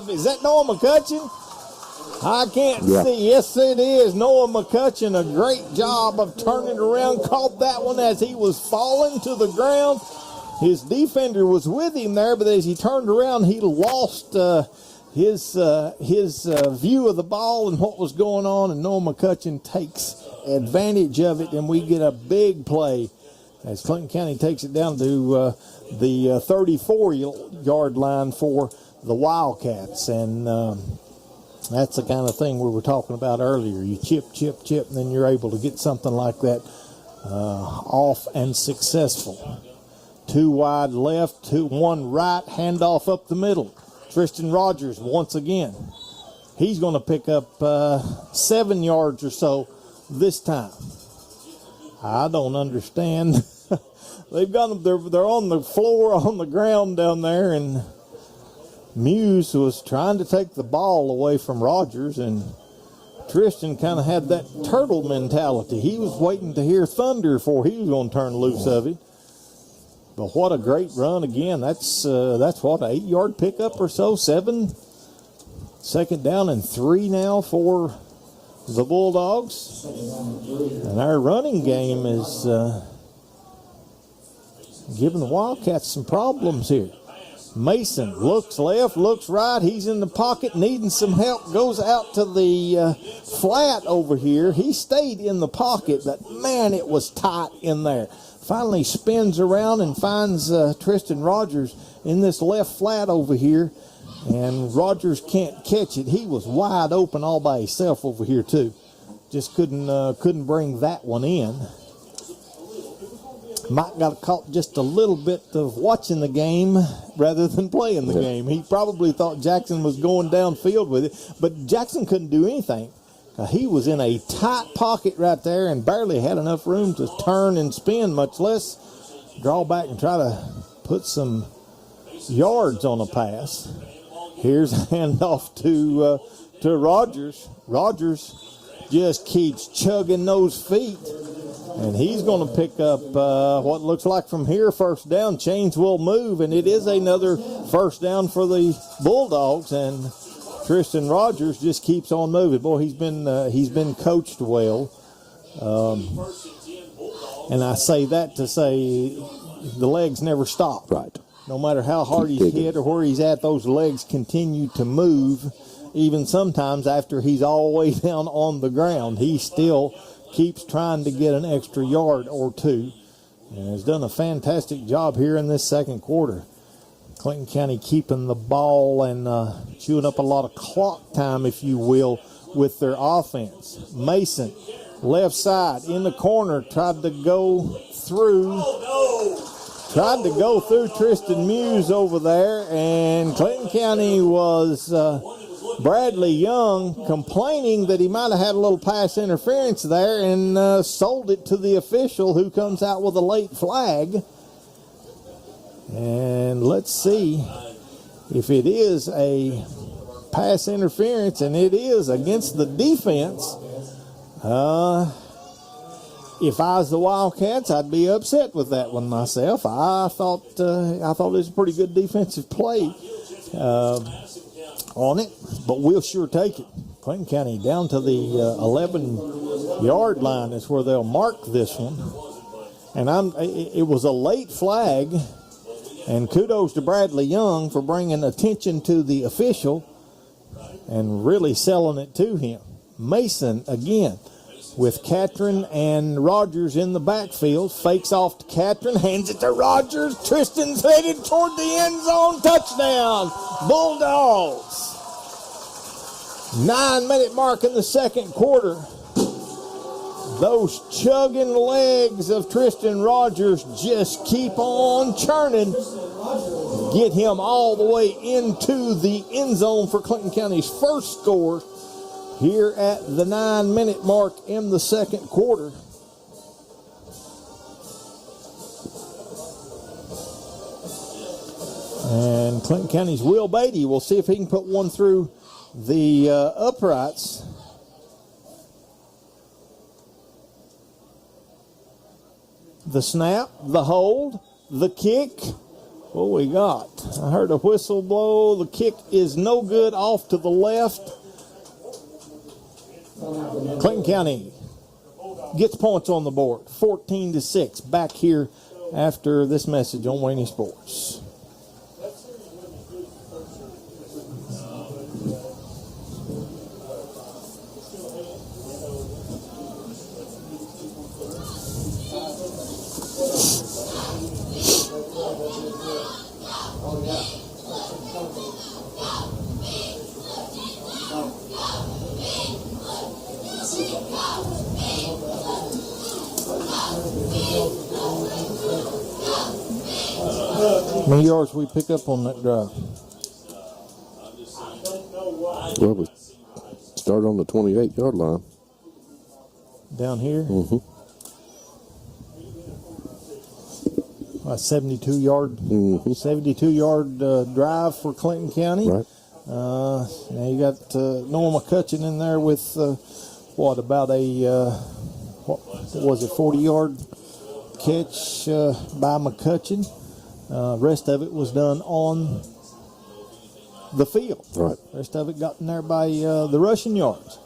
Is that Noah McCutcheon? I can't see. Yes, it is. Noah McCutcheon, a great job of turning around. Caught that one as he was falling to the ground. His defender was with him there, but as he turned around, he lost his view of the ball and what was going on, and Noah McCutcheon takes advantage of it, and we get a big play as Clinton County takes it down to the 34-yard line for the Wildcats. And that's the kind of thing we were talking about earlier. You chip, and then you're able to get something like that off and successful. 2 wide left, 1 right, handoff up the middle. Tristan Rogers once again. He's going to pick up 7 yards or so this time. I don't understand. They've got them. They're on the floor, on the ground down there, and Muse was trying to take the ball away from Rogers, and Tristan kind of had that turtle mentality. He was waiting to hear thunder before he was going to turn loose of it. But what a great run again. That's what, an 8-yard pickup or so, 7. 2nd down and 3 now for the Bulldogs. And our running game is giving the Wildcats some problems here. Mason looks left, looks right. He's in the pocket, needing some help. Goes out to the flat over here. He stayed in the pocket, but man, it was tight in there. Finally spins around and finds Tristan Rogers in this left flat over here, and Rogers can't catch it. He was wide open all by himself over here too. Just couldn't bring that one in. Mike got caught just a little bit of watching the game rather than playing the game. He probably thought Jackson was going downfield with it, but Jackson couldn't do anything. He was in a tight pocket right there and barely had enough room to turn and spin, much less draw back and try to put some yards on a pass. Here's a handoff to Rogers. Rogers just keeps chugging those feet, and he's going to pick up what looks like from here, 1st down. Chains will move, and it is another 1st down for the Bulldogs, and Tristan Rogers just keeps on moving. Boy, he's been coached well. And I say that to say the legs never stop. Right. No matter how hard he's hit or where he's at, those legs continue to move. Even sometimes after he's all the way down on the ground, he still keeps trying to get an extra yard or 2. And has done a fantastic job here in this 2nd quarter. Clinton County keeping the ball and chewing up a lot of clock time, if you will, with their offense. Mason, left side, in the corner, tried to go through Tristan Muse over there, and Clinton County was Bradley Young complaining that he might have had a little pass interference there and sold it to the official, who comes out with a late flag. And let's see if it is a pass interference, and it is against the defense. If I was the Wildcats, I'd be upset with that one myself. I thought it was a pretty good defensive play on it, but we'll sure take it. Clinton County down to the 11-yard line is where they'll mark this one. And it was a late flag. And kudos to Bradley Young for bringing attention to the official and really selling it to him. Mason, again, with Catron and Rogers in the backfield, fakes off to Catron, hands it to Rogers. Tristan's headed toward the end zone. Touchdown, Bulldogs. 9-minute mark in the 2nd quarter. Those chugging legs of Tristan Rogers just keep on churning. Get him all the way into the end zone for Clinton County's first score here at the 9-minute mark in the 2nd quarter. And Clinton County's Will Beatty will see if he can put one through the uprights. The snap, the hold, the kick, What we got? I heard a whistle blow. The kick is no good, off to the left. Clinton County gets points on the board, 14-6. Back here after this message on Waney Sports. How many yards we pick up on that drive? Well, we started on the 28-yard line. Down here? Mm-hmm. A 72-yard drive for Clinton County. Right. Now you got Noah McCutcheon in there with about a 40-yard catch by McCutcheon. Rest of it was done on the field. Right. Rest of it got in there by the rushing yards.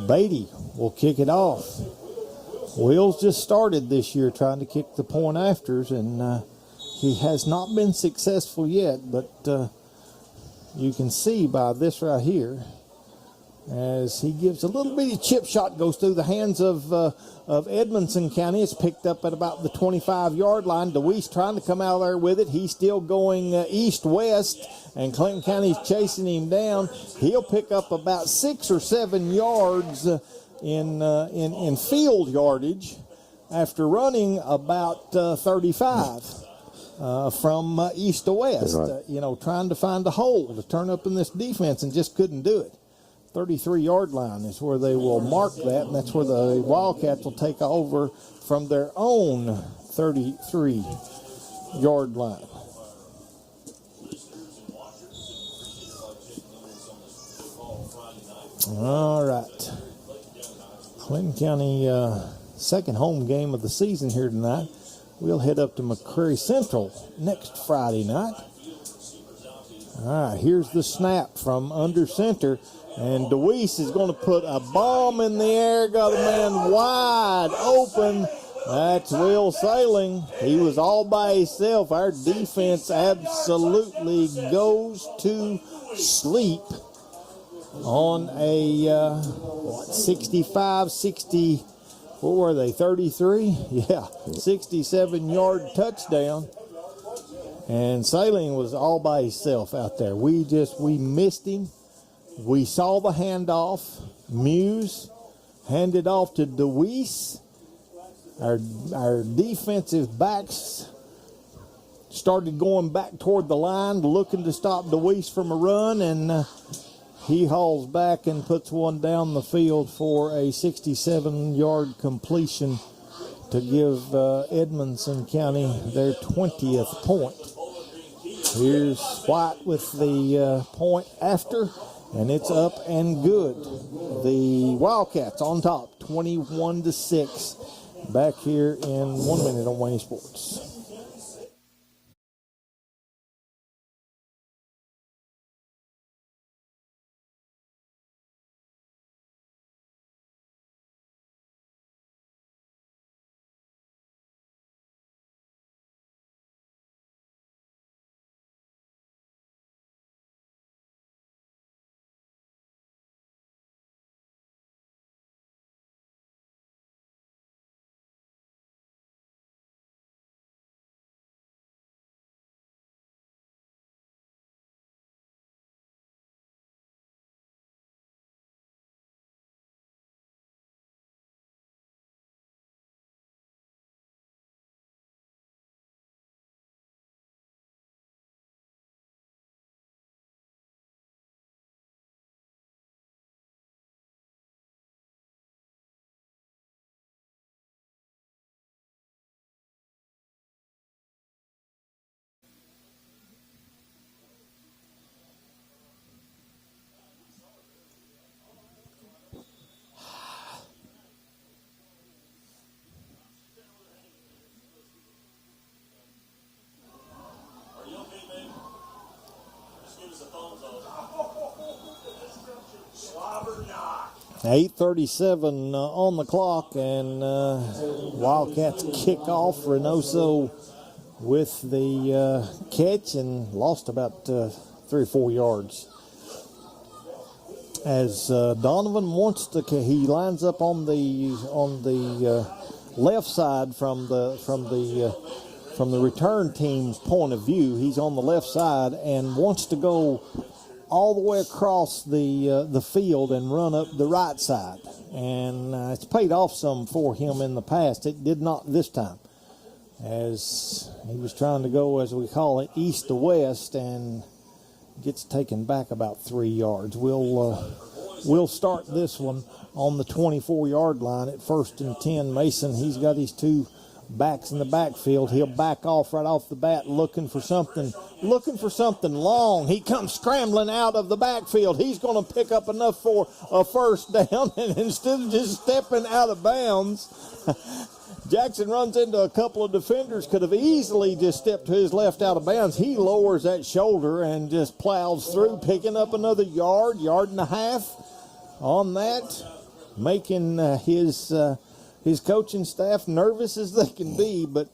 Beatty will kick it off. Wills just started this year trying to kick the point afters, and he has not been successful yet, but you can see by this right here, as he gives a little bitty chip shot, goes through the hands of Edmonson County. It's picked up at about the 25-yard line. DeWeese trying to come out there with it. He's still going east-west, and Clinton County's chasing him down. He'll pick up about 6 or 7 yards in field yardage after running about 35 from east to west. Right. Trying to find a hole to turn up in this defense, and just couldn't do it. 33-yard line is where they will mark that, and that's where the Wildcats will take over from their own 33-yard line. All right. Clinton County second home game of the season here tonight. We'll head up to McCrary Central next Friday night. All right, here's the snap from under center. And DeWeese is going to put a bomb in the air. Got a man wide open. That's Will Sailing. He was all by himself. Our defense absolutely goes to sleep on a 65, 60, what were they, 33? Yeah, 67-yard touchdown. And Sailing was all by himself out there. We missed him. We saw the handoff. Muse handed off to DeWeese. Our defensive backs started going back toward the line, looking to stop DeWeese from a run, and he hauls back and puts one down the field for a 67-yard completion to give Edmonson County their 20th point. Here's White with the point after, and it's up and good. The Wildcats on top, 21-6. Back here in 1 minute on Waney Sports. 8:37 on the clock, and Wildcats kick off. Reynoso with the catch and lost about 3 or 4 yards. As Donovan wants to, he lines up on the left side from the return team's point of view. He's on the left side and wants to go all the way across the field and run up the right side. And it's paid off some for him in the past. It did not this time, as he was trying to go, as we call it, east to west, and gets taken back about 3 yards. We'll start this one on the 24-yard line at 1st and 10. Mason, he's got his two backs in the backfield. He'll back off right off the bat, looking for something long. He comes scrambling out of the backfield. He's going to pick up enough for a first down, and instead of just stepping out of bounds, Jackson runs into a couple of defenders. Could have easily just stepped to his left out of bounds. He lowers that shoulder and just plows through, picking up another yard and a half on that, making his coaching staff nervous as they can be, but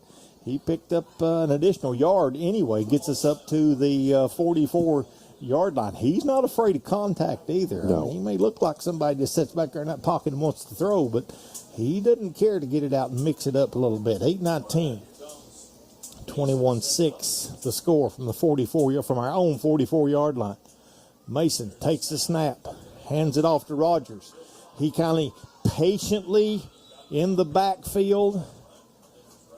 he picked up an additional yard anyway, gets us up to the 44-yard line. He's not afraid of contact either. No. I mean, he may look like somebody just sits back there in that pocket and wants to throw, but he doesn't care to get it out and mix it up a little bit. 8-19, 21-6, the score from our own 44-yard line. Mason takes the snap, hands it off to Rogers. He kind of patiently in the backfield,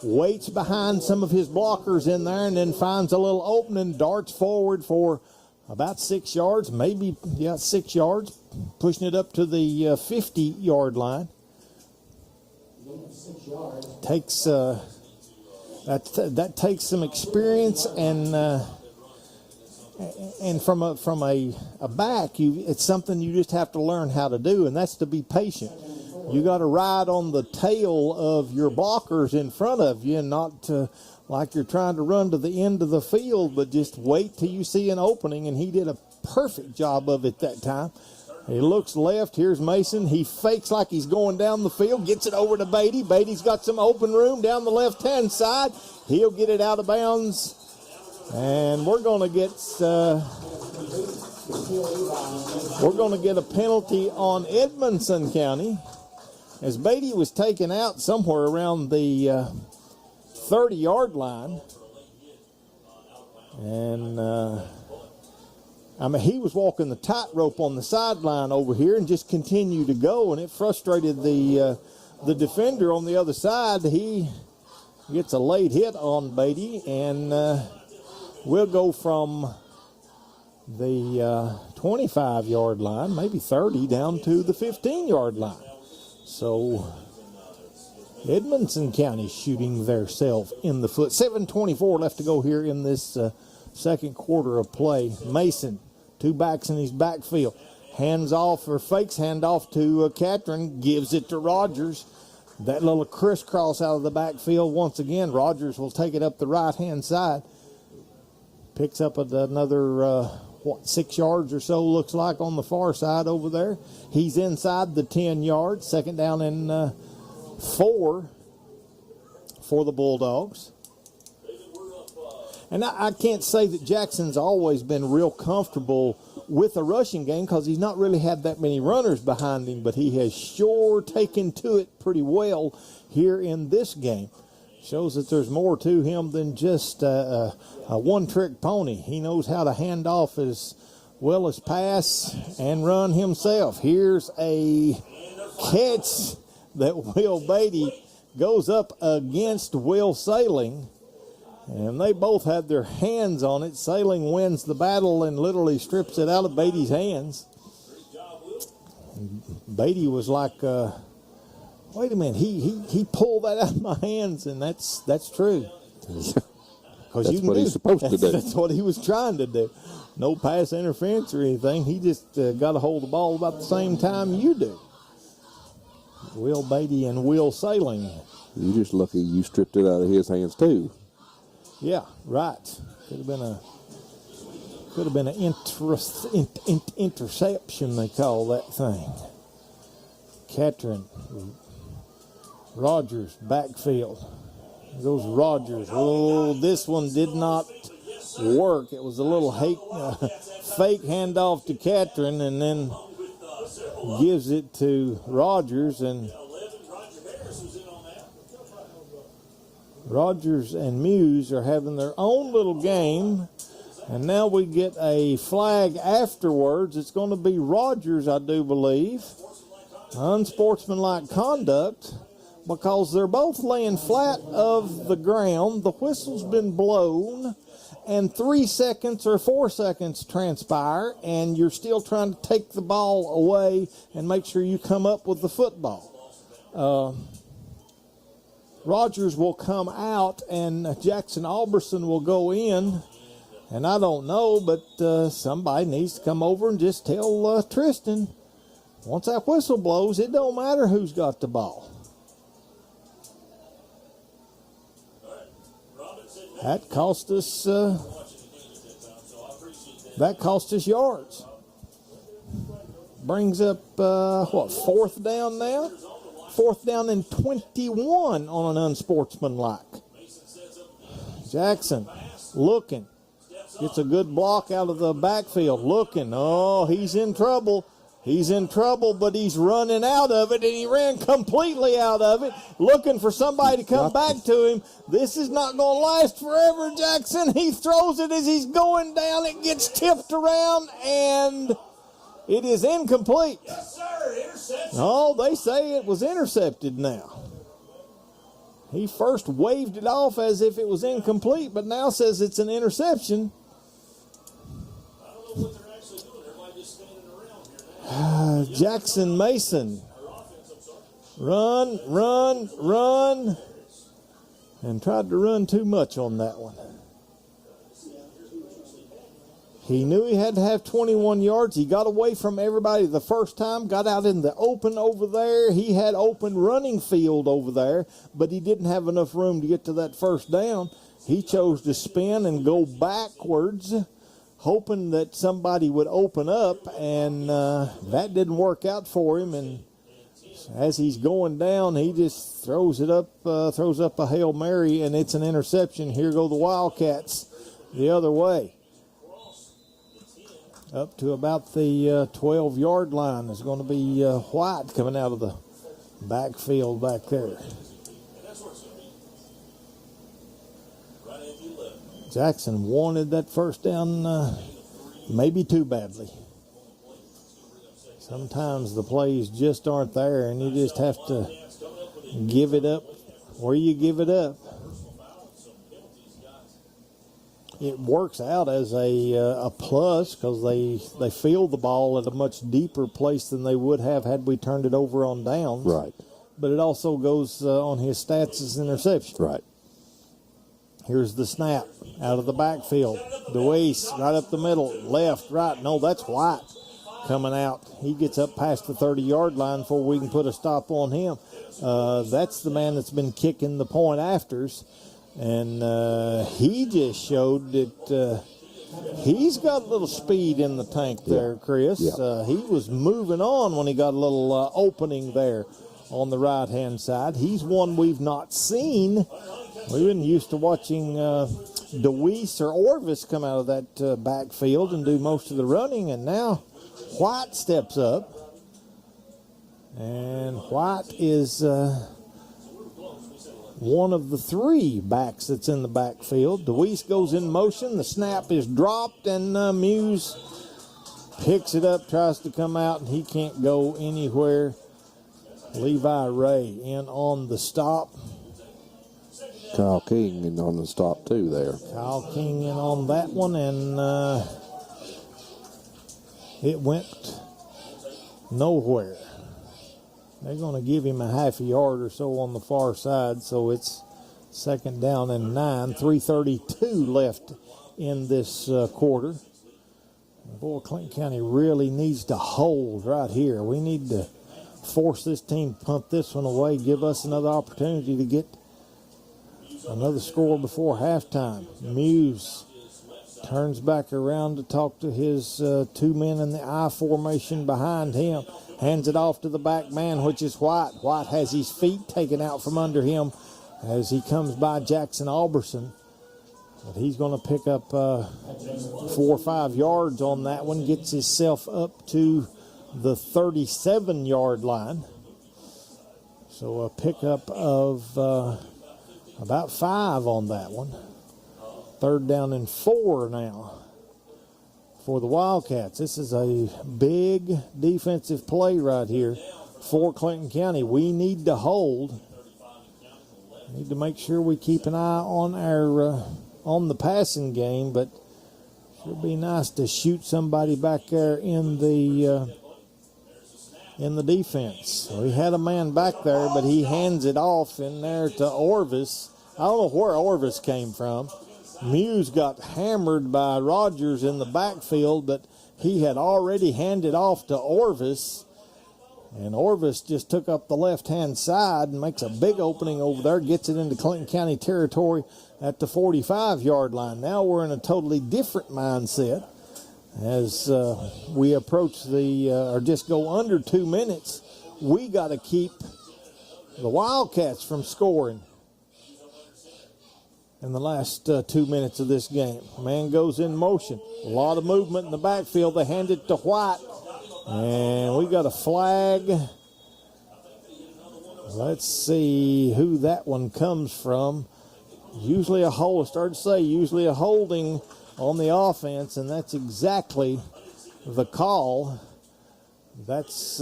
waits behind some of his blockers in there, and then finds a little opening, darts forward for about 6 yards, 6 yards, pushing it up to the 50-yard line. Takes that takes some experience, and from a back, it's something you just have to learn how to do, and that's to be patient. You got to ride on the tail of your blockers in front of you, and not like you're trying to run to the end of the field, but just wait till you see an opening, and he did a perfect job of it that time. He looks left. Here's Mason. He fakes like he's going down the field, gets it over to Beatty. Beatty's got some open room down the left-hand side. He'll get it out of bounds, and we're going to get a penalty on Edmonson County, as Beatty was taken out somewhere around the 30-yard line. And, he was walking the tightrope on the sideline over here and just continued to go, and it frustrated the defender on the other side. He gets a late hit on Beatty, and we'll go from the 25-yard line, maybe 30, down to the 15-yard line. So Edmonson County shooting theirself in the foot. 7:24 left to go here in this second quarter of play. Mason, two backs in his backfield. Hands off, or fakes handoff to Catron, gives it to Rogers. That little crisscross out of the backfield once again. Rogers will take it up the right-hand side. Picks up another 6 yards or so, looks like, on the far side over there. He's inside the 10 yards. Second down and 4 for the Bulldogs. And I can't say that Jackson's always been real comfortable with a rushing game, because he's not really had that many runners behind him, but he has sure taken to it pretty well here in this game. Shows that there's more to him than just a one-trick pony. He knows how to hand off as well as pass and run himself. Here's a catch that Will Beatty goes up against Will Sailing, and they both had their hands on it. Sailing wins the battle and literally strips it out of Beatty's hands. Beatty was like, wait a minute, he pulled that out of my hands, and that's true. That's what he's supposed to do. That's what he was trying to do. No pass interference or anything. He just got to hold the ball about the same time you do. Will Beatty and Will Sailing. You're just lucky you stripped it out of his hands too. Yeah, right. Could have Could have been an interception, they call that thing. Catherine Rogers, backfield. There goes Rogers. Oh, this one did not work. It was a little fake handoff to Catherine, and then gives it to Rogers, and Rogers and Muse are having their own little game, and now we get a flag afterwards. It's going to be Rogers, I do believe. Unsportsmanlike conduct, because they're both laying flat of the ground. The whistle's been blown, and 3 seconds or 4 seconds transpire, and you're still trying to take the ball away and make sure you come up with the football. Rogers will come out, and Jackson Alberson will go in. And I don't know, but somebody needs to come over and just tell Tristan, once that whistle blows, it don't matter who's got the ball. That cost us yards. Brings up, fourth down now? Fourth down and 21 on an unsportsmanlike. Jackson looking. Gets a good block out of the backfield. Looking. Oh, he's in trouble. He's in trouble, but he's running out of it, and he ran completely out of it, looking for somebody to come back to him. This is not going to last forever, Jackson. He throws it as he's going down. It gets tipped around, and it is incomplete. Yes, sir. Interception. Oh, they say it was intercepted now. He first waved it off as if it was incomplete, but now says it's an interception. I don't know what they're actually doing. Everybody just standing around here now. Jackson Mason. Run, and tried to run too much on that one. He knew he had to have 21 yards. He got away from everybody the first time, got out in the open over there. He had open running field over there, but he didn't have enough room to get to that first down. He chose to spin and go backwards, hoping that somebody would open up, and that didn't work out for him. And as he's going down, he just throws up a Hail Mary, and it's an interception. Here go the Wildcats the other way. Up to about the 12-yard line is going to be White coming out of the backfield back there. Jackson wanted that first down maybe too badly. Sometimes the plays just aren't there, and you just have to give it up where you give it up. It works out as a plus because they field the ball at a much deeper place than they would have had we turned it over on downs. Right. But it also goes on his stats as interception. Right. Here's the snap out of the backfield. DeWeese right up the middle, left, right. No, that's White coming out. He gets up past the 30-yard line before we can put a stop on him. That's the man that's been kicking the point afters. And he just showed that he's got a little speed in the tank there, Chris. Yeah. He was moving on when he got a little opening there on the right-hand side. He's one we've not seen. We've been used to watching DeWeese or Orvis come out of that backfield and do most of the running, and now White steps up. And White is one of the three backs that's in the backfield. DeWeese goes in motion. The snap is dropped, and Muse picks it up, tries to come out, and he can't go anywhere. Levi Ray in on the stop. Kyle King in on the stop, too, there. Kyle King in on that one, and it went nowhere. They're going to give him a half a yard or so on the far side, so it's second down and 9. 3:32 left in this quarter. Boy, Clinton County really needs to hold right here. We need to force this team to punt this one away, give us another opportunity to get another score before halftime. Muse Turns back around to talk to his two men in the I formation behind him. Hands it off to the back man, which is White. White has his feet taken out from under him as he comes by Jackson Alberson. But he's going to pick up 4 or 5 yards on that one. Gets himself up to the 37-yard line. So a pickup of about 5 on that one. 3rd down and 4 now for the Wildcats. This is a big defensive play right here for Clinton County. We need to hold. Need to make sure we keep an eye on our on the passing game, but sure be nice to shoot somebody back there in the defense. We had a man back there, but he hands it off in there to Orvis. I don't know where Orvis came from. Muse got hammered by Rogers in the backfield, but he had already handed off to Orvis. And Orvis just took up the left-hand side and makes a big opening over there, gets it into Clinton County territory at the 45-yard line. Now we're in a totally different mindset as we approach or just go under 2 minutes. We got to keep the Wildcats from scoring in the last 2 minutes of this game. Man goes in motion. A lot of movement in the backfield. They hand it to White. And we got a flag. Let's see who that one comes from. Usually a hold. I started to say usually a holding on the offense, and that's exactly the call. That's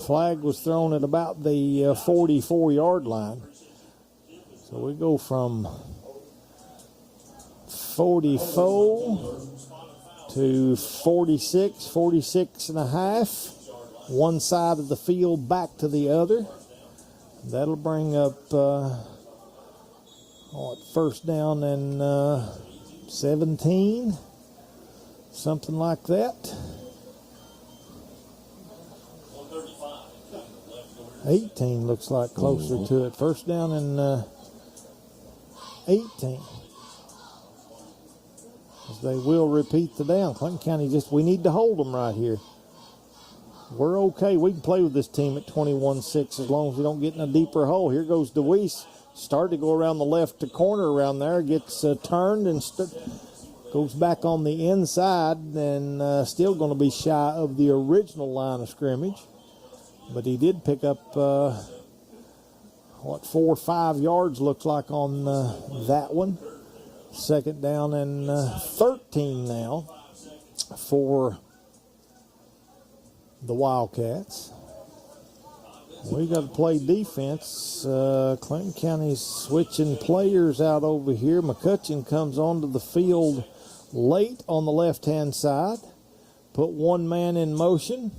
flag was thrown at about the 44-yard line. So we go from 44 to 46 and a half. One side of the field back to the other. That'll bring up 1st down and 17. Something like that. 18 looks like closer to it. 1st down and 18. As they will repeat the down. Clinton County we need to hold them right here. We're okay. We can play with this team at 21-6 as long as we don't get in a deeper hole. Here goes DeWeese. Started to go around the left corner around there. Gets turned and goes back on the inside and still going to be shy of the original line of scrimmage. But he did pick up 4 or 5 yards looks like on that one. 2nd down and 13 now for the Wildcats. We got to play defense. Clinton County's switching players out over here. McCutcheon comes onto the field late on the left-hand side. Put one man in motion.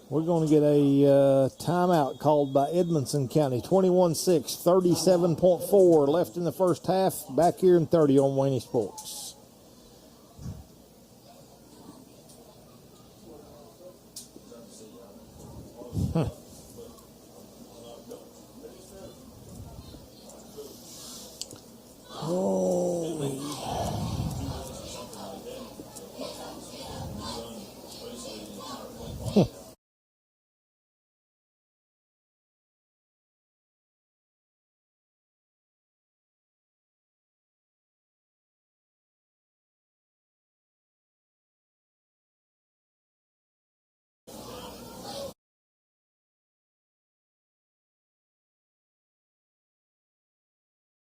We're going to get a timeout called by Edmonson County. 21-6, 37.4 left in the first half. Back here in 30 on Wayne Sports. Holy.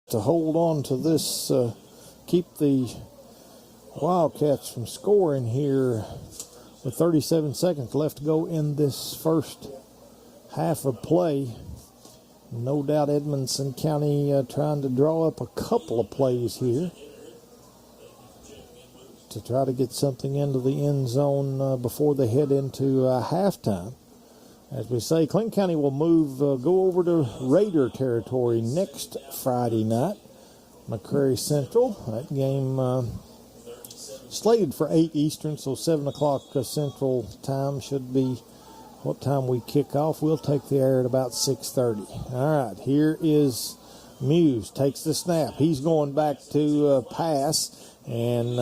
To hold on to this, keep the Wildcats from scoring here with 37 seconds left to go in this first half of play. No doubt Edmonson County trying to draw up a couple of plays here to try to get something into the end zone before they head into halftime. As we say, Clinton County will go over to Raider territory next Friday night. McCrary Central. That game slated for 8 Eastern, so 7 o'clock Central time should be what time we kick off. We'll take the air at about 6:30. All right, here is Muse. Takes the snap. He's going back to pass. and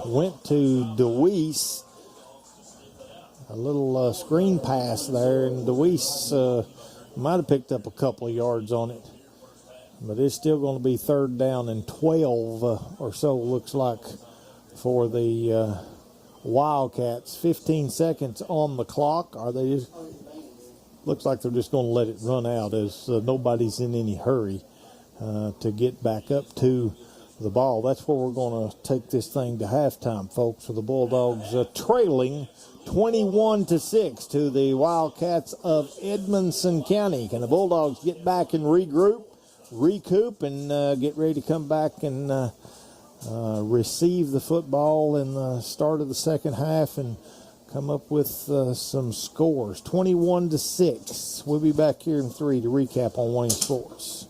went to DeWeese. A little screen pass there, and DeWeese might have picked up a couple of yards on it. But it's still going to be 3rd down and 12 or so, looks like, for the Wildcats. 15 seconds on the clock. Are they just... Looks like they're just going to let it run out, as nobody's in any hurry to get back up to the ball. That's where we're going to take this thing to halftime, folks, with the Bulldogs trailing 21-6 to the Wildcats of Edmonson County. Can the Bulldogs get back and recoup, and get ready to come back and receive the football in the start of the second half and come up with some scores? 21-6. We'll be back here in 3 to recap on Wayne Sports.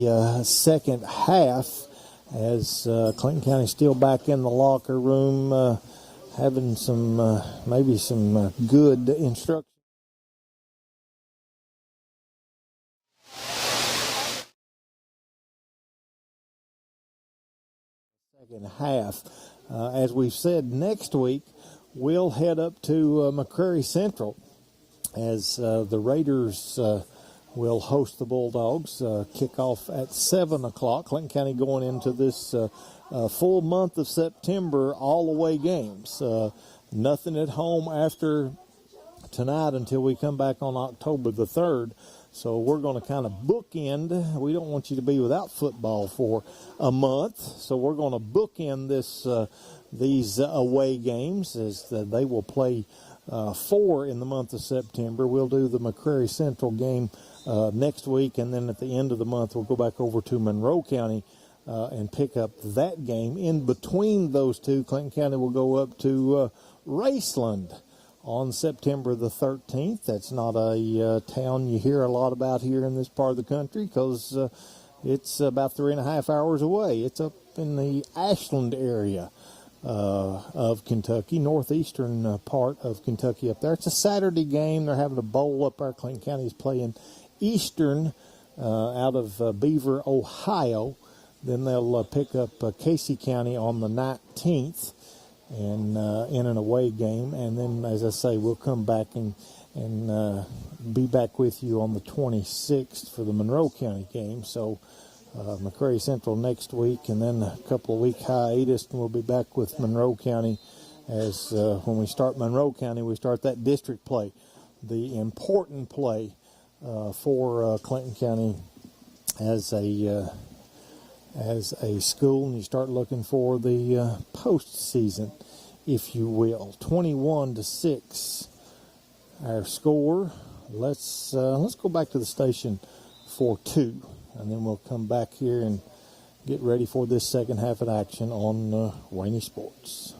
Second half, as Clinton County still back in the locker room, having some maybe some good instruction. Second half, as we've said, next week we'll head up to McCreary Central as the Raiders will host the Bulldogs. Kickoff at 7 o'clock. Clinton County going into this full month of September, all away games. Nothing at home after tonight until we come back on October the 3rd. So we're going to kind of bookend. We don't want you to be without football for a month. So we're going to bookend these away games as they will play 4 in the month of September. We'll do the McCreary Central game next week, and then at the end of the month we'll go back over to Monroe County and pick up that game. In between those two, Clinton County will go up to Raceland on September the 13th. That's not a town you hear a lot about here in this part of the country because it's about 3.5 hours away. It's up in the Ashland area of Kentucky, northeastern part of Kentucky up there. It's a Saturday game. They're having a bowl up there. Clinton County is playing Eastern out of Beaver, Ohio. Then they'll pick up Casey County on the 19th and in an away game. And then, as I say, we'll come back and be back with you on the 26th for the Monroe County game. So McCreary Central next week, and then a couple of week hiatus, and we'll be back with Monroe County as when we start Monroe County, we start that district play, the important play for Clinton County as a school, and you start looking for the postseason, if you will. 21-6, our score. Let's go back to the station for 2. And then we'll come back here and get ready for this second half of action on Rainy Sports.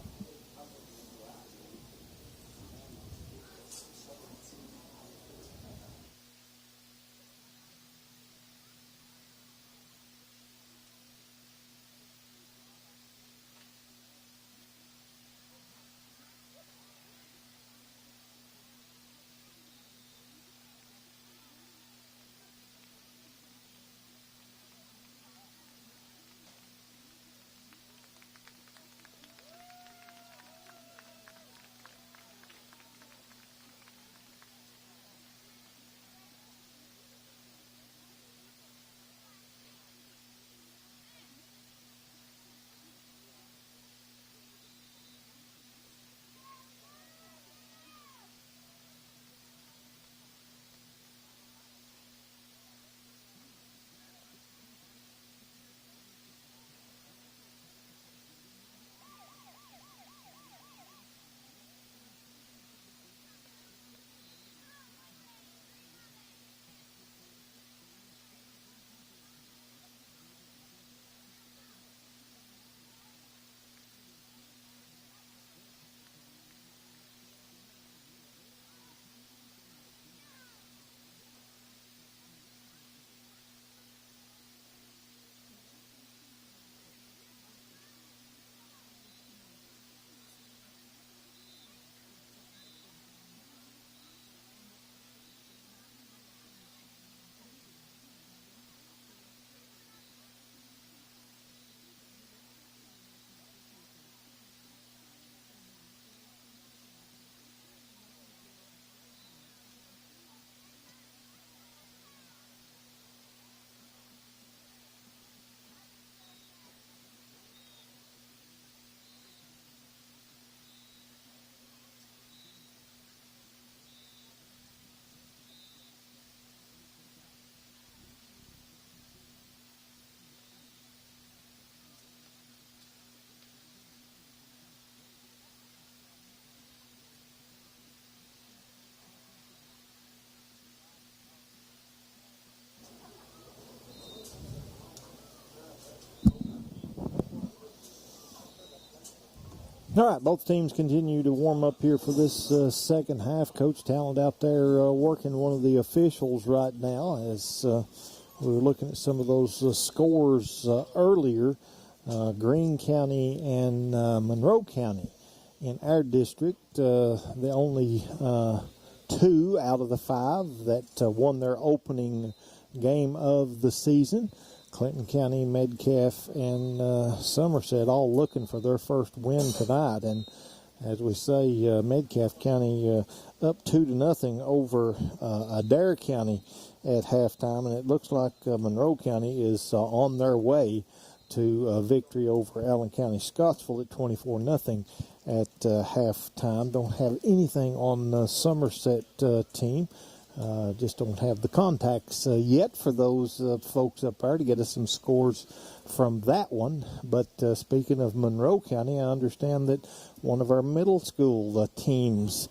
All right, both teams continue to warm up here for this second half. Coach Talent out there working one of the officials right now as we were looking at some of those scores earlier. Greene County and Monroe County. In our district, the only 2 out of the 5 that won their opening game of the season. Clinton County, Metcalfe, and Somerset all looking for their first win tonight. And as we say, Metcalfe County up 2-0 over Adair County at halftime, and it looks like Monroe County is on their way to a victory over Allen County Scottsville at 24-0 at halftime. Don't have anything on the Somerset team. Just don't have the contacts yet for those folks up there to get us some scores from that one. But speaking of Monroe County, I understand that one of our middle school teams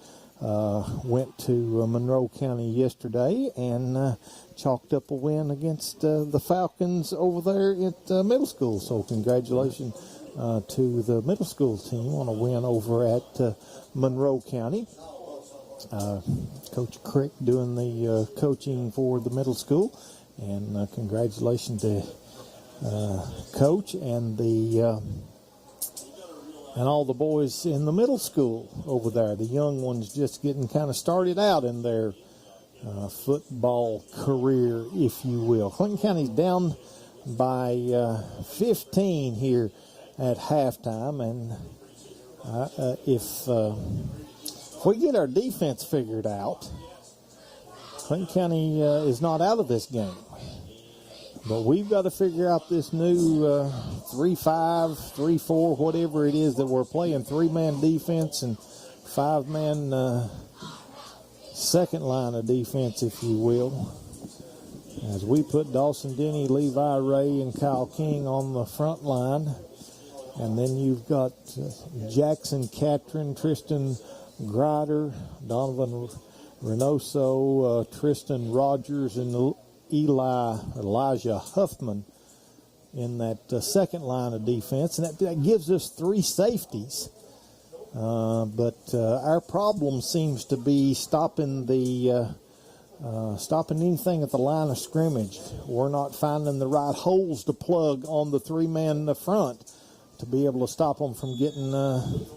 went to Monroe County yesterday and chalked up a win against the Falcons over there at middle school. So congratulations to the middle school team on a win over at Monroe County. Coach Crick doing the coaching for the middle school, and congratulations to Coach and the and all the boys in the middle school over there. The young ones just getting kind of started out in their football career, if you will. Clinton County's down by 15 here at halftime, and if we get our defense figured out, Clinton County is not out of this game. But we've got to figure out this new 3-5, 3-4, whatever it is that we're playing, 3-man defense and 5-man second line of defense, if you will. As we put Dawson Denny, Levi Ray, and Kyle King on the front line. And then you've got Jackson Catron, Tristan Grider, Donovan Reynoso, Tristan Rogers, and Elijah Huffman in that second line of defense. And that gives us 3 safeties. But our problem seems to be stopping anything at the line of scrimmage. We're not finding the right holes to plug on the 3-man in the front to be able to stop them from getting the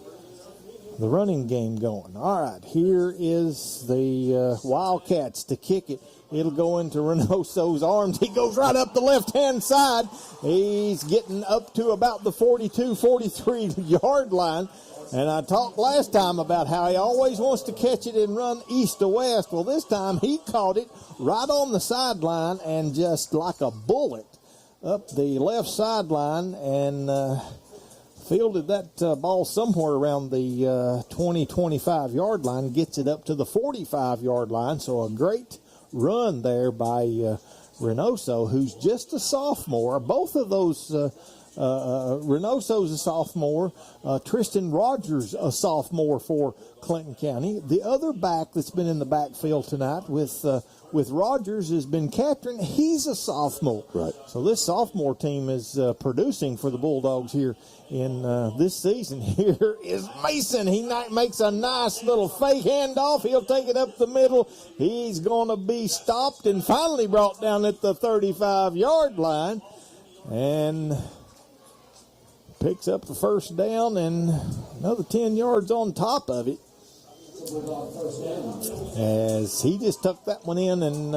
running game going. All right, here is the Wildcats to kick it. It'll go into Reynoso's arms. He goes right up the left-hand side. He's getting up to about the 42, 43-yard line. And I talked last time about how he always wants to catch it and run east to west. Well, this time he caught it right on the sideline and just like a bullet up the left sideline and fielded that ball somewhere around the 20, 25-yard line, gets it up to the 45-yard line. So a great run there by Reynoso, who's just a sophomore. Both of those, Reynoso's a sophomore, Tristan Rogers a sophomore for Clinton County. The other back that's been in the backfield tonight with Rogers has been Catron. He's a sophomore. Right. So this sophomore team is producing for the Bulldogs here in this season. Here is Mason. He makes a nice little fake handoff. He'll take it up the middle. He's going to be stopped and finally brought down at the 35-yard line. And picks up the first down and another 10 yards on top of it. As he just tucked that one in and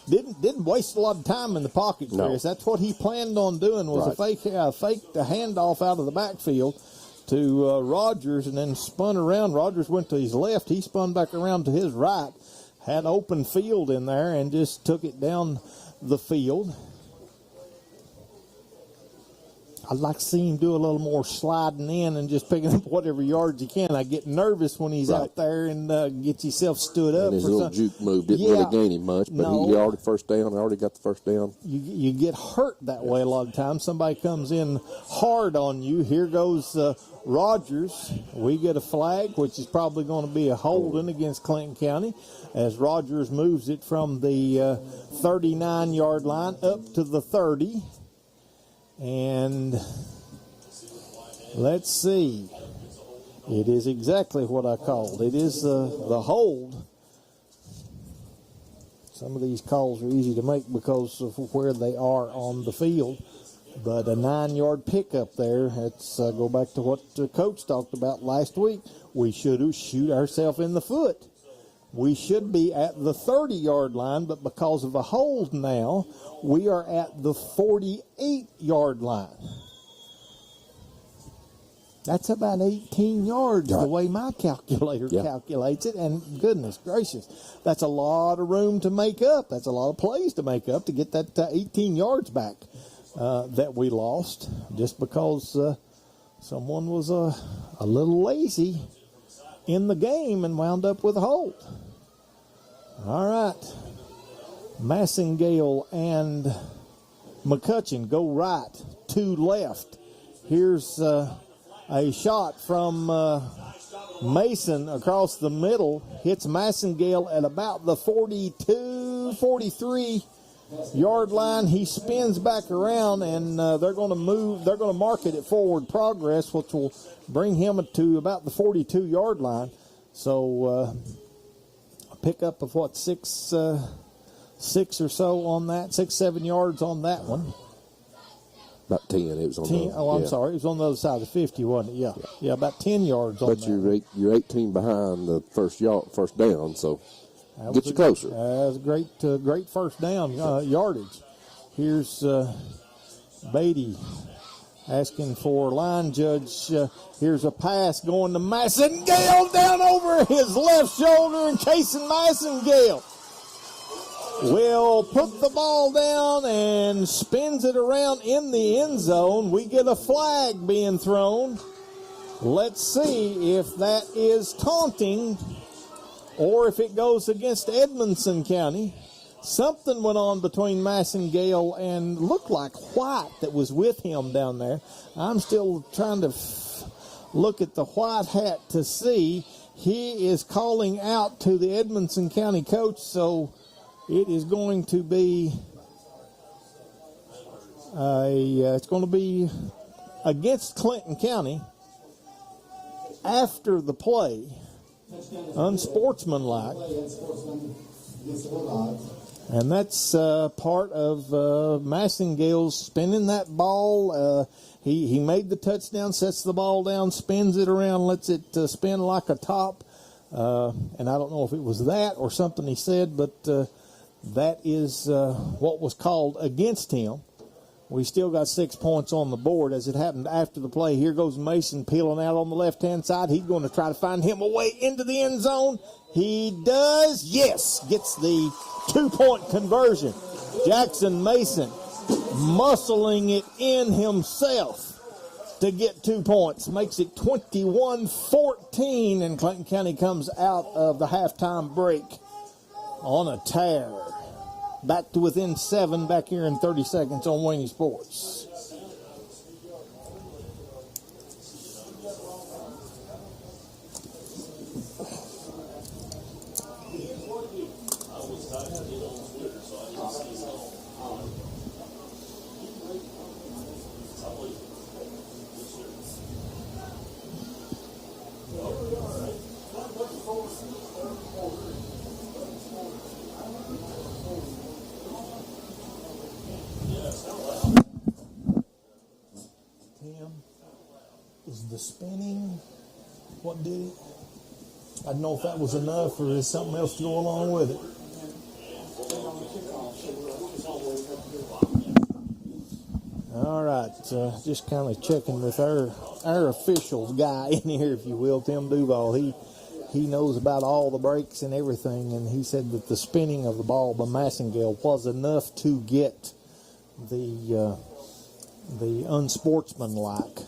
didn't waste a lot of time in the pocket, Chris. No. That's what he planned on doing, was right. a fake the handoff out of the backfield to Rogers and then spun around. Rogers went to his left. He spun back around to his right, had open field in there, and just took it down the field. I'd like to see him do a little more sliding in and just picking up whatever yards he can. I get nervous when he's out there and gets himself stood up. And his little juke move didn't really gain him much, but No. he already first down. Already got the first down. You get hurt that way a lot of times. Somebody comes in hard on you. Here goes Rogers. We get a flag, which is probably going to be a holding against Clinton County, as Rogers moves it from the 39-yard line up to the 30. And let's see. It is exactly what I called. It is the hold. Some of these calls are easy to make because of where they are on the field. But a 9-yard pickup there. Let's go back to what the coach talked about last week. We should shoot ourselves in the foot. We should be at the 30-yard line, but because of a hold now, we are at the 48-yard line. That's about 18 yards the way my calculator calculates it, and goodness gracious, that's a lot of room to make up. That's a lot of plays to make up to get that 18 yards back that we lost just because someone was a little lazy in the game and wound up with a hold. All right. Massengale and McCutcheon go right, 2 left. Here's a shot from Mason across the middle. Hits Massengale at about the 42, 43-yard line. He spins back around, and they're going to move. They're going to mark it at forward progress, which will bring him to about the 42-yard line. So a pickup of what, 6 or so on that, 6, 7 yards on that one. About 10. It was on 10, the. I'm sorry. It was on the other side of the 50, wasn't it? Yeah, about 10 yards on that. But you're 18 behind the first down, so get you closer. That was a great first down yardage. Here's Beatty asking for line judge. Here's a pass going to Massengale down over his left shoulder, and Casey Massengale will put the ball down and spins it around in the end zone. We get a flag being thrown. Let's see if that is taunting or if it goes against Edmonson County. Something went on between Massengale and looked like White that was with him down there. I'm still trying to look at the white hat to see. He is calling out to the Edmonson County coach, so it is going to be it's going to be against Clinton County after the play, unsportsmanlike, and that's part of Massengale's spinning that ball. He made the touchdown, sets the ball down, spins it around, lets it spin like a top, and I don't know if it was that or something he said, but that is what was called against him. We still got 6 points on the board as it happened after the play. Here goes Mason peeling out on the left-hand side. He's going to try to find him a way into the end zone. He does. Yes, gets the 2-point conversion. Jackson Mason muscling it in himself to get 2 points. Makes it 21-14, and Clinton County comes out of the halftime break on a tear. Back to within 7 back here in 30 seconds on Wayne Sports. Is the spinning what did it? I don't know if that was enough or is something else to go along with it. All right, just kind of checking with our officials guy in here, if you will, Tim Duval. He knows about all the breaks and everything, and he said that the spinning of the ball by Massengale was enough to get the unsportsmanlike.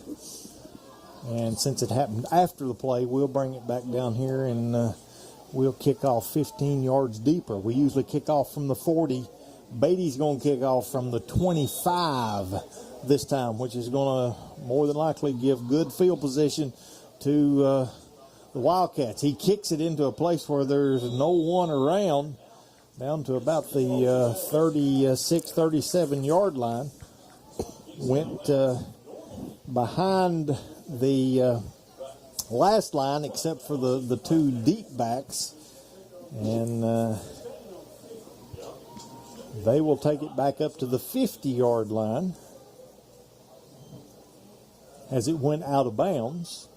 And since it happened after the play, we'll bring it back down here and we'll kick off 15 yards deeper. We usually kick off from the 40. Beatty's going to kick off from the 25 this time, which is going to more than likely give good field position to the Wildcats. He kicks it into a place where there's no one around, down to about the 36, 37-yard line. Went behind the last line except for the 2 deep backs, and They will take it back up to the 50-yard line as it went out of bounds.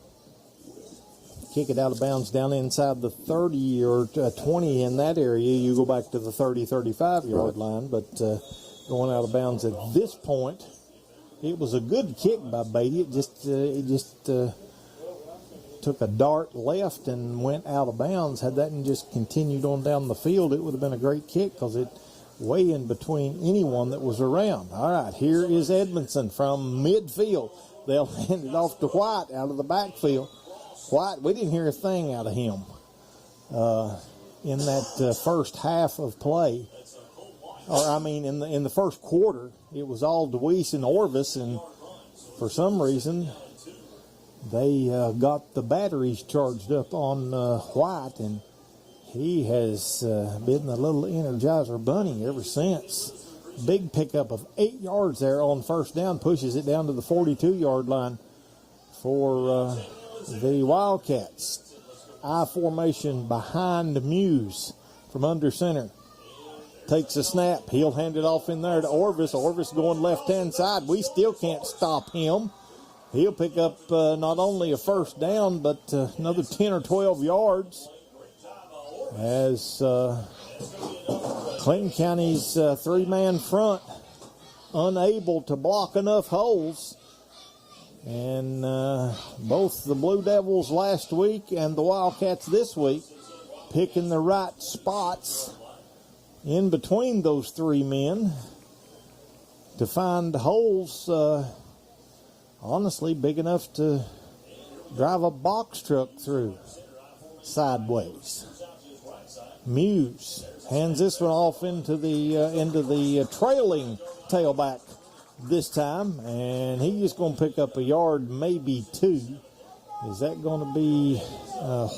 Kick it out of bounds down inside the 30 or 20 in that area. You go back to the 30, 35-yard line. But going out of bounds at this point, it was a good kick by Beatty. It just took a dart left and went out of bounds. Had that just continued on down the field, it would have been a great kick because it way in between anyone that was around. All right, here is Edmonson from midfield. They'll hand it off to White out of the backfield. White, we didn't hear a thing out of him in that first half of play. Or, I mean, in the first quarter, it was all DeWeese and Orvis, and for some reason, they got the batteries charged up on White, and he has been the little Energizer Bunny ever since. Big pickup of 8 yards there on first down, pushes it down to the 42-yard line for the Wildcats. I formation behind Muse from under center. Takes a snap. He'll hand it off in there to Orvis. Orvis going left-hand side. We still can't stop him. He'll pick up not only a first down, but another 10 or 12 yards as Clinton County's three-man front unable to block enough holes. And both the Blue Devils last week and the Wildcats this week picking the right spots in between those three men to find holes, honestly, big enough to drive a box truck through sideways. Muse hands this one off into the trailing tailback this time, and he's just going to pick up a yard, maybe two. Is that going to be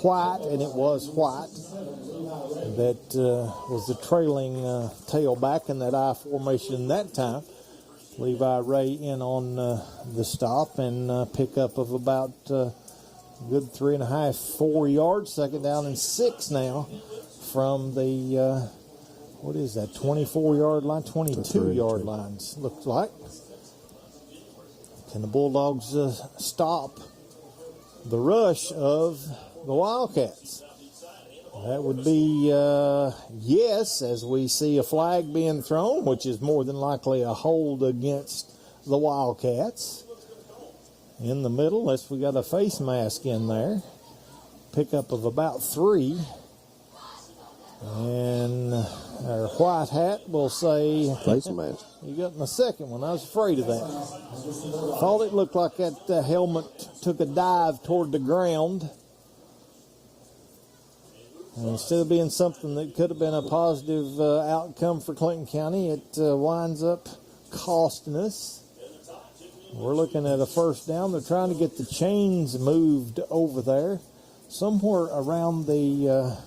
White? And it was White that was the trailing tailback in that I formation that time. Levi Ray in on the stop and pickup of about good 3.5, 4 yards. Second down and 6 now from the, 24-yard line, 22-yard lines, looks like. Can the Bulldogs stop the rush of the Wildcats? That would be yes, as we see a flag being thrown, which is more than likely a hold against the Wildcats. In the middle, unless we got a face mask in there. Pickup of about 3. And our white hat will say, face mask. You got in the second one. I was afraid of that. Thought it looked like that helmet took a dive toward the ground. And instead of being something that could have been a positive outcome for Clinton County, it winds up costing us. We're looking at a first down. They're trying to get the chains moved over there. Somewhere around the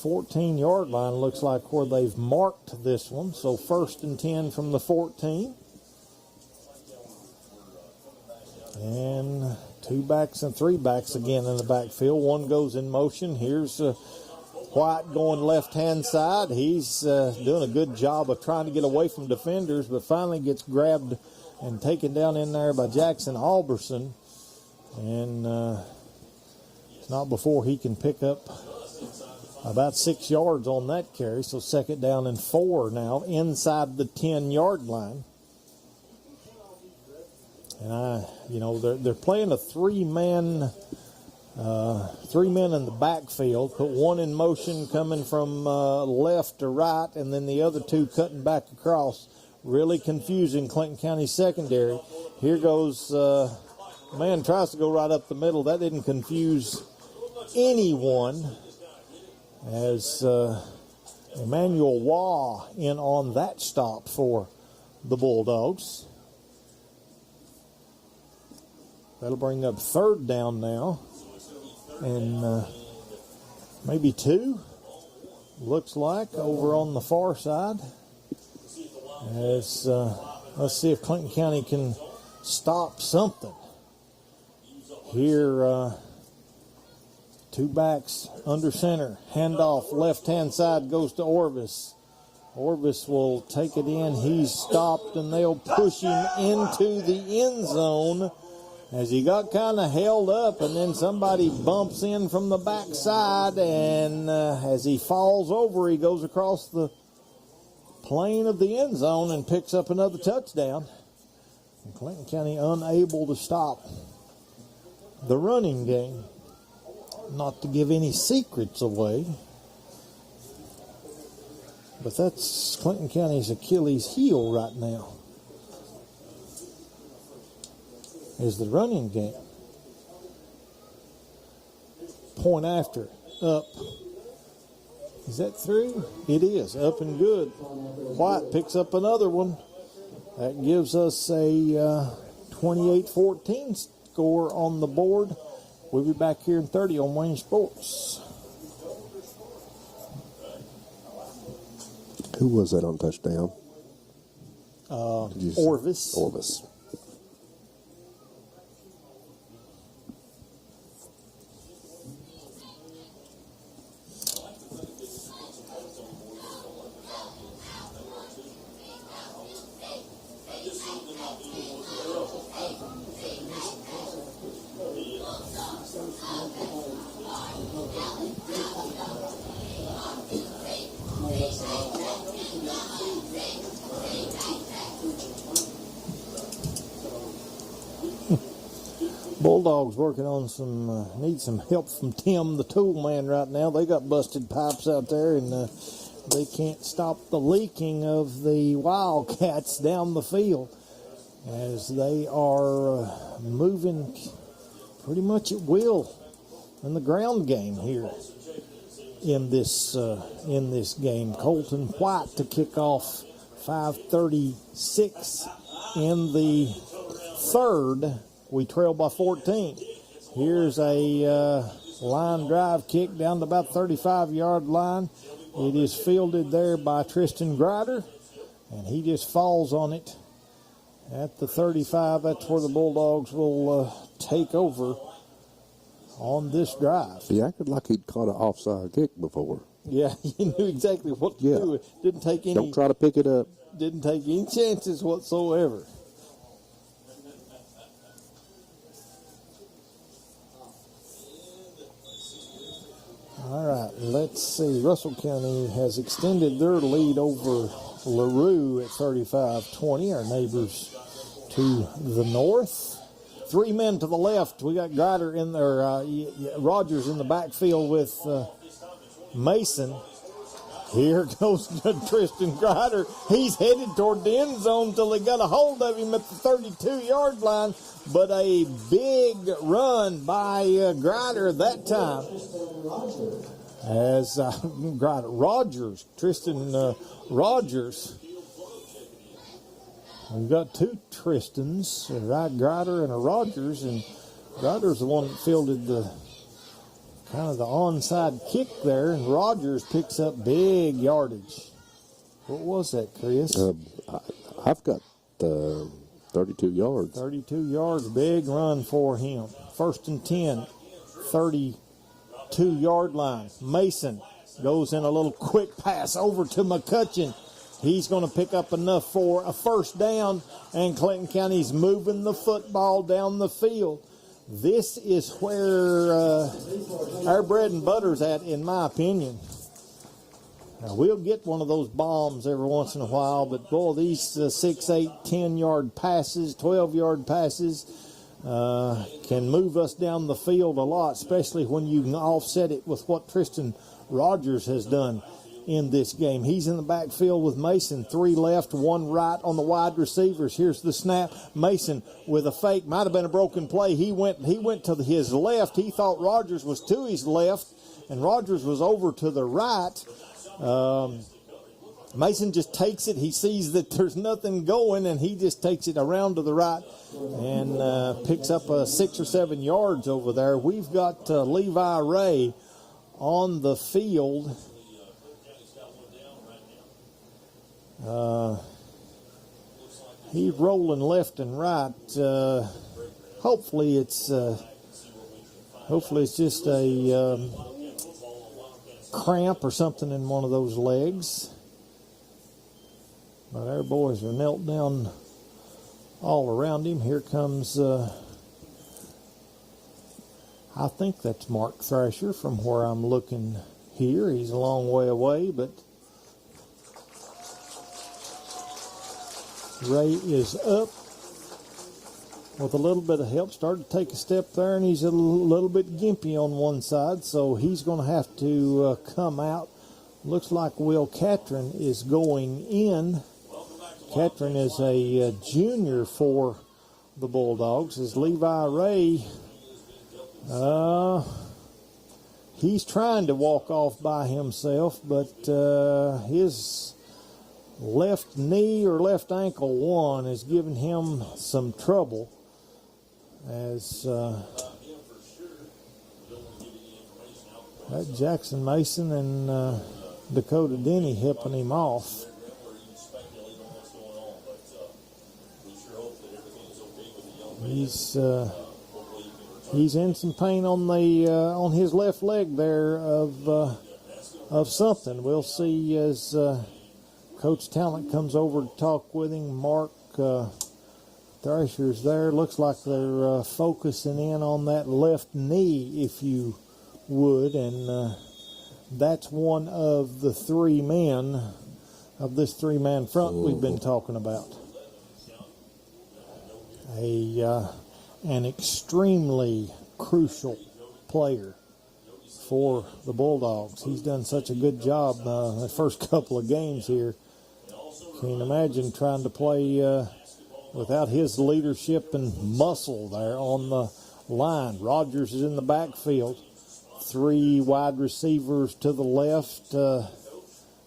14-yard line looks like where they've marked this one. So 1st and 10 from the 14. And 2 backs and 3 backs again in the backfield. One goes in motion. Here's White going left-hand side. He's doing a good job of trying to get away from defenders, but finally gets grabbed and taken down in there by Jackson Alberson. And it's not before he can pick up about 6 yards on that carry. So 2nd down and 4 now inside the 10-yard line. And they're playing a three men in the backfield. Put one in motion coming from left to right, and then the other 2 cutting back across. Really confusing Clinton County secondary. Here goes man tries to go right up the middle. That didn't confuse anyone as Emmanuel Waugh in on that stop for the Bulldogs. That'll bring up 3rd down now. And maybe 2, looks like, over on the far side. As let's see if Clinton County can stop something. Here, 2 backs under center. Handoff left-hand side goes to Orvis. Orvis will take it in. He's stopped, and they'll push him into the end zone as he got kind of held up, and then somebody bumps in from the backside, and as he falls over, he goes across the plane of the end zone and picks up another touchdown. And Clinton County unable to stop the running game. Not to give any secrets away, but that's Clinton County's Achilles heel right now, is the running game. Point after, up. Is that through? It is, up and good. White picks up another one. That gives us a 28-14 score on the board. We'll be back here in 30 on Wayne Sports. Who was that on touchdown? Orvis. Orvis. Bulldogs working on need some help from Tim, the tool man, right now. They got busted pipes out there, and they can't stop the leaking of the Wildcats down the field as they are moving pretty much at will in the ground game here in this game. Colton White to kick off. 5:36 in the third. We trail by 14. Here's a line drive kick down to about 35-yard line. It is fielded there by Tristan Grider, and he just falls on it at the 35. That's where the Bulldogs will take over on this drive. He acted like he'd caught an offside kick before. Yeah, he knew exactly what to do. Didn't take any. Don't try to pick it up. Didn't take any chances whatsoever. All right, let's see. Russell County has extended their lead over LaRue at 35-20, our neighbors to the north. 3 men to the left. We got Grider in there, Rogers in the backfield with Mason. Here goes Tristan Grider. He's headed toward the end zone till they got a hold of him at the 32-yard line. But a big run by Grider that time. As Grider, Rogers, Tristan Rogers. We've got 2 Tristans, a Grider and a Rogers, and Grider's the one that fielded the kind of the onside kick there, and Rogers picks up big yardage. What was that, Chris? I've got 32 yards. 32 yards, big run for him. 1st and 10, 32-yard line. Mason goes in a little quick pass over to McCutcheon. He's going to pick up enough for a first down, and Clinton County's moving the football down the field. This is where our bread and butter's at, in my opinion. Now, we'll get one of those bombs every once in a while, but, boy, these 6, 8, 10-yard passes, 12-yard passes can move us down the field a lot, especially when you can offset it with what Tristan Rogers has done in this game. He's in the backfield with Mason. 3 left, 1 right on the wide receivers. Here's the snap. Mason with a fake. Might have been a broken play. He went to his left. He thought Rogers was to his left, and Rogers was over to the right. Mason just takes it. He sees that there's nothing going, and he just takes it around to the right and picks up 6 or 7 yards over there. We've got Levi Ray on the field. He's rolling left and right. Hopefully it's just a cramp or something in one of those legs. But our boys are knelt down all around him. Here comes, I think that's Mark Thrasher from where I'm looking here. He's a long way away, but Ray is up with a little bit of help. Started to take a step there, and he's a little bit gimpy on one side, so he's going to have to come out. Looks like Will Catron is going in. Catron is a junior for the Bulldogs. As Levi Ray, he's trying to walk off by himself, but his left knee or left ankle one is giving him some trouble. As that Jackson Mason and Dakota Denny hipping him off. He's in some pain on the on his left leg there of something. We'll see as Coach Talent comes over to talk with him. Mark Thrasher's there. Looks like they're focusing in on that left knee, if you would, and that's one of the three men of this three-man front we've been talking about. An extremely crucial player for the Bulldogs. He's done such a good job the first couple of games here. Can you imagine trying to play without his leadership and muscle there on the line? Rogers is in the backfield. Three wide receivers to the left. Noah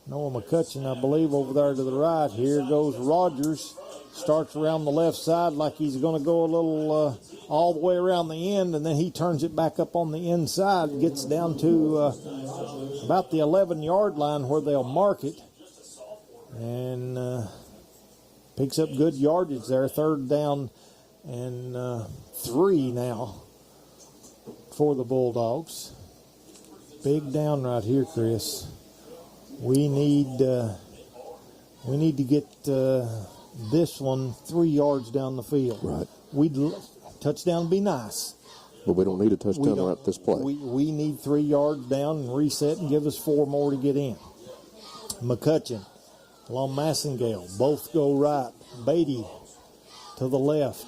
McCutcheon, I believe, over there to the right. Here goes Rogers. Starts around the left side like he's going to go a little all the way around the end, and then he turns it back up on the inside, gets down to about the 11-yard line where they'll mark it, and picks up good yardage there. 3rd down and 3 now for the Bulldogs. Big down right here, Chris. We need to get this one 3 yards down the field. Right. Touchdown would be nice. But we don't need a touchdown right this play. We need 3 yards down and reset and give us 4 more to get in. McCutcheon along Massengale. Both go right. Beatty to the left.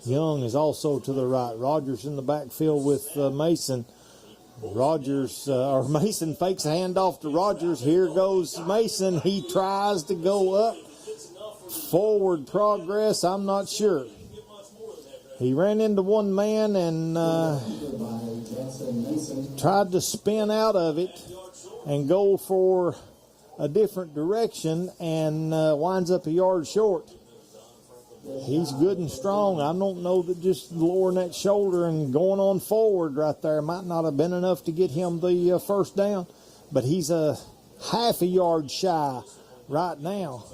Young is also to the right. Rogers in the backfield with Mason. Mason fakes a handoff to Rogers. Here goes Mason. He tries to go up. Forward progress, I'm not sure. He ran into one man and tried to spin out of it and go for a different direction and winds up a yard short. He's good and strong. I don't know that just lowering that shoulder and going on forward right there might not have been enough to get him the first down, but he's a half a yard shy right now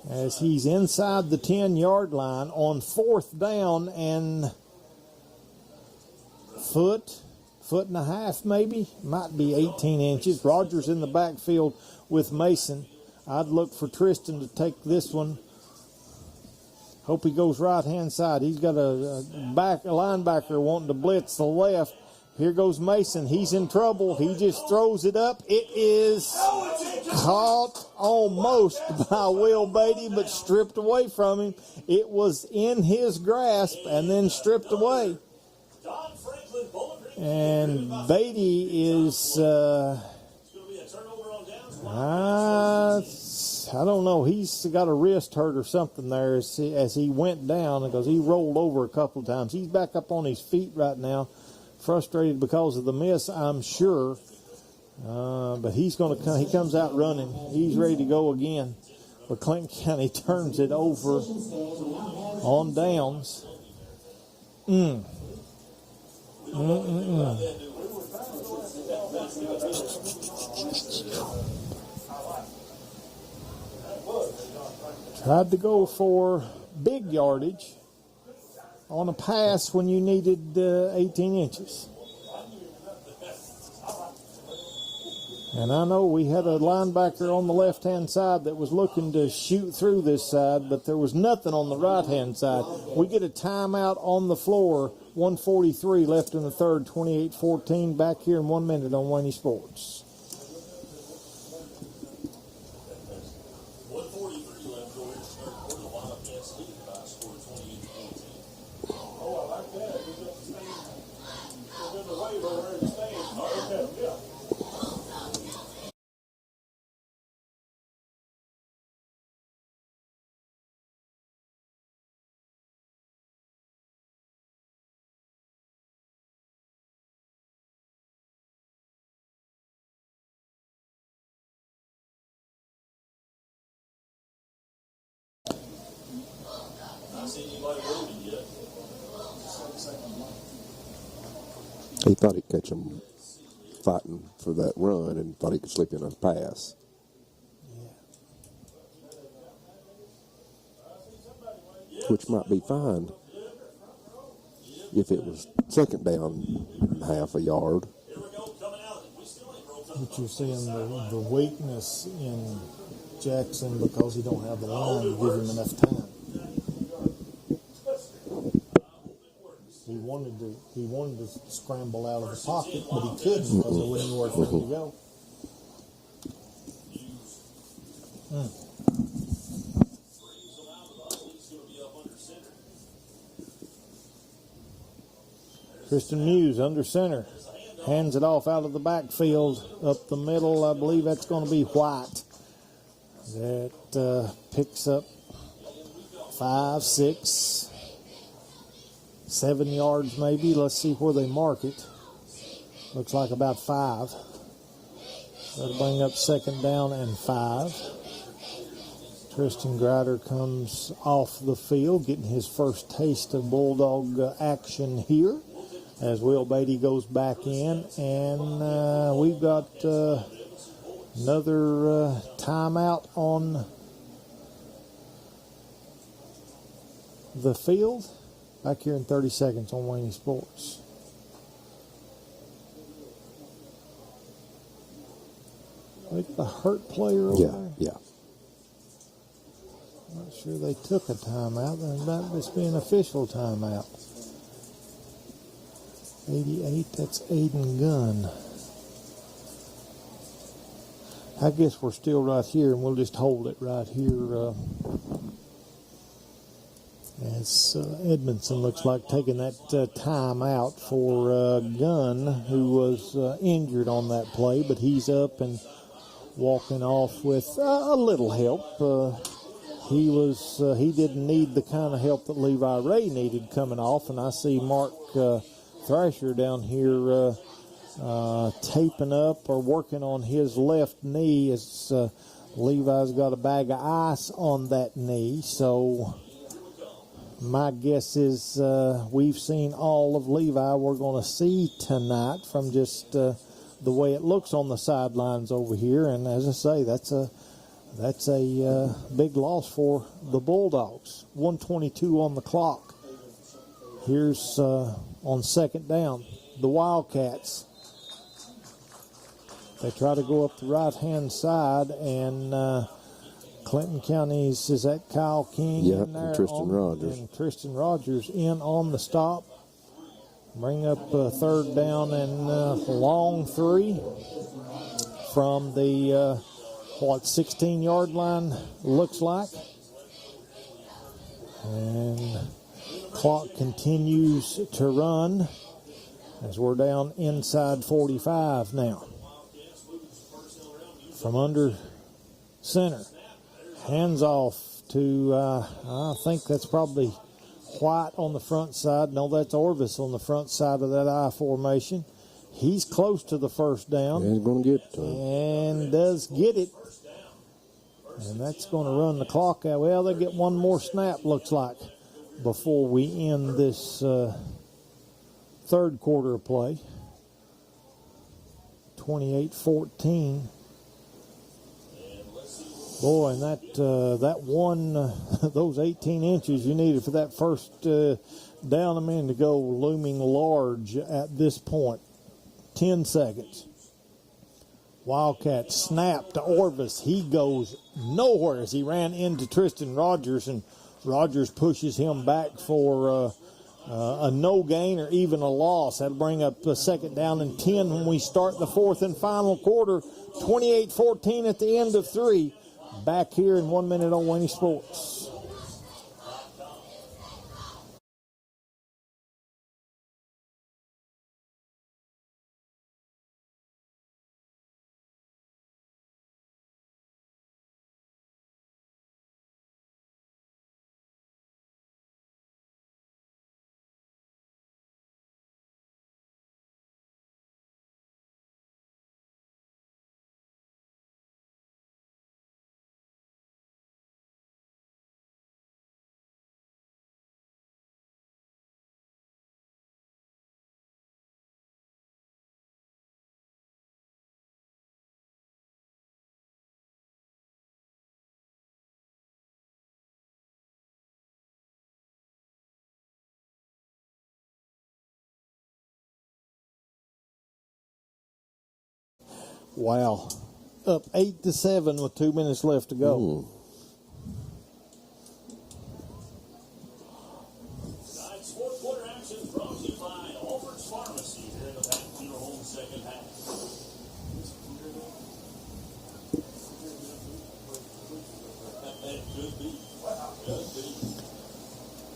as he's inside the 10-yard line on 4th down and foot and a half maybe, might be 18 inches. Rogers in the backfield with Mason. I'd look for Tristan to take this one. Hope he goes right-hand side. He's got a linebacker wanting to blitz the left. Here goes Mason. He's in trouble. He just throws it up. It is caught almost by Will Beatty, but stripped away from him. It was in his grasp and then stripped away. And Beatty is, I don't know. He's got a wrist hurt or something there as he went down because he rolled over a couple of times. He's back up on his feet right now, frustrated because of the miss, I'm sure. But he comes out running. He's ready to go again. But Clinton County turns it over on downs. Tried to go for big yardage on a pass when you needed 18 inches. And I know we had a linebacker on the left-hand side that was looking to shoot through this side, but there was nothing on the right-hand side. We get a timeout on the floor, 1:43 left in the third, 28-14. Back here in 1 minute on Wayne Sports. 1:43 left over in the third quarter. The Wildcats lead by a score of 28-14. Oh, I like that. We've got the stand. We've got the wave over there in the stand. Okay, yeah. He thought he'd catch him fighting for that run and thought he could slip in a pass. Which might be fine if it was second down half a yard. But you're seeing the weakness in Jackson because he don't have the line to give him enough time. He wanted to scramble out of the pocket, but he couldn't because there wasn't anywhere for him to go. Kristen Muse under center. Hands it off out of the backfield. Up the middle, I believe that's going to be White. That picks up 5, 6, 7 yards maybe. Let's see where they mark it. Looks like about 5. That'll bring up second down and 5. Tristan Grider comes off the field, getting his first taste of Bulldog action here as Will Beatty goes back in. And we've got another timeout on the field. Back here in 30 seconds on Wayne Sports. Like the hurt player over there? Yeah. Not sure they took a timeout. There might just be an official timeout. 88, that's Aiden Gunn. I guess we're still right here, and we'll just hold it right here. As Edmonson looks like taking that time out for Gunn, who was injured on that play, but he's up and walking off with a little help. He didn't need the kind of help that Levi Ray needed coming off, and I see Mark Thrasher down here taping up or working on his left knee as Levi's got a bag of ice on that knee, so my guess is we've seen all of Levi we're going to see tonight from just the way it looks on the sidelines over here. And as I say, that's a big loss for the Bulldogs. 1:22 on the clock. Here's on second down, the Wildcats. They try to go up the right-hand side, and Clinton County's, is that Kyle King in there? And Tristan Rogers. And Tristan Rogers in on the stop. Bring up third down and long 3 from the, 16-yard line, looks like. And clock continues to run as we're down inside 45 now. From under center. Hands off to, I think that's probably White on the front side. No, that's Orvis on the front side of that I formation. He's close to the first down. And he's going to get to him. And does get it. And that's going to run the clock out. Well, they get one more snap, looks like, before we end this third quarter of play. 28-14. Boy, and that one, those 18 inches you needed for that first down a minute ago looming large at this point. 10 seconds. Wildcat snap to Orvis. He goes nowhere as he ran into Tristan Rogers, and Rogers pushes him back for a no gain or even a loss. That'll bring up a 2nd down and 10 when we start the 4th and final quarter. 28-14 at the end of 3. Back here in 1 minute on Winnie Sports. Wow. Up 8-7 with 2 minutes left to go. Tonight's fourth quarter action brought to you by Alfred's Pharmacy here in the Pat Funeral Home second half.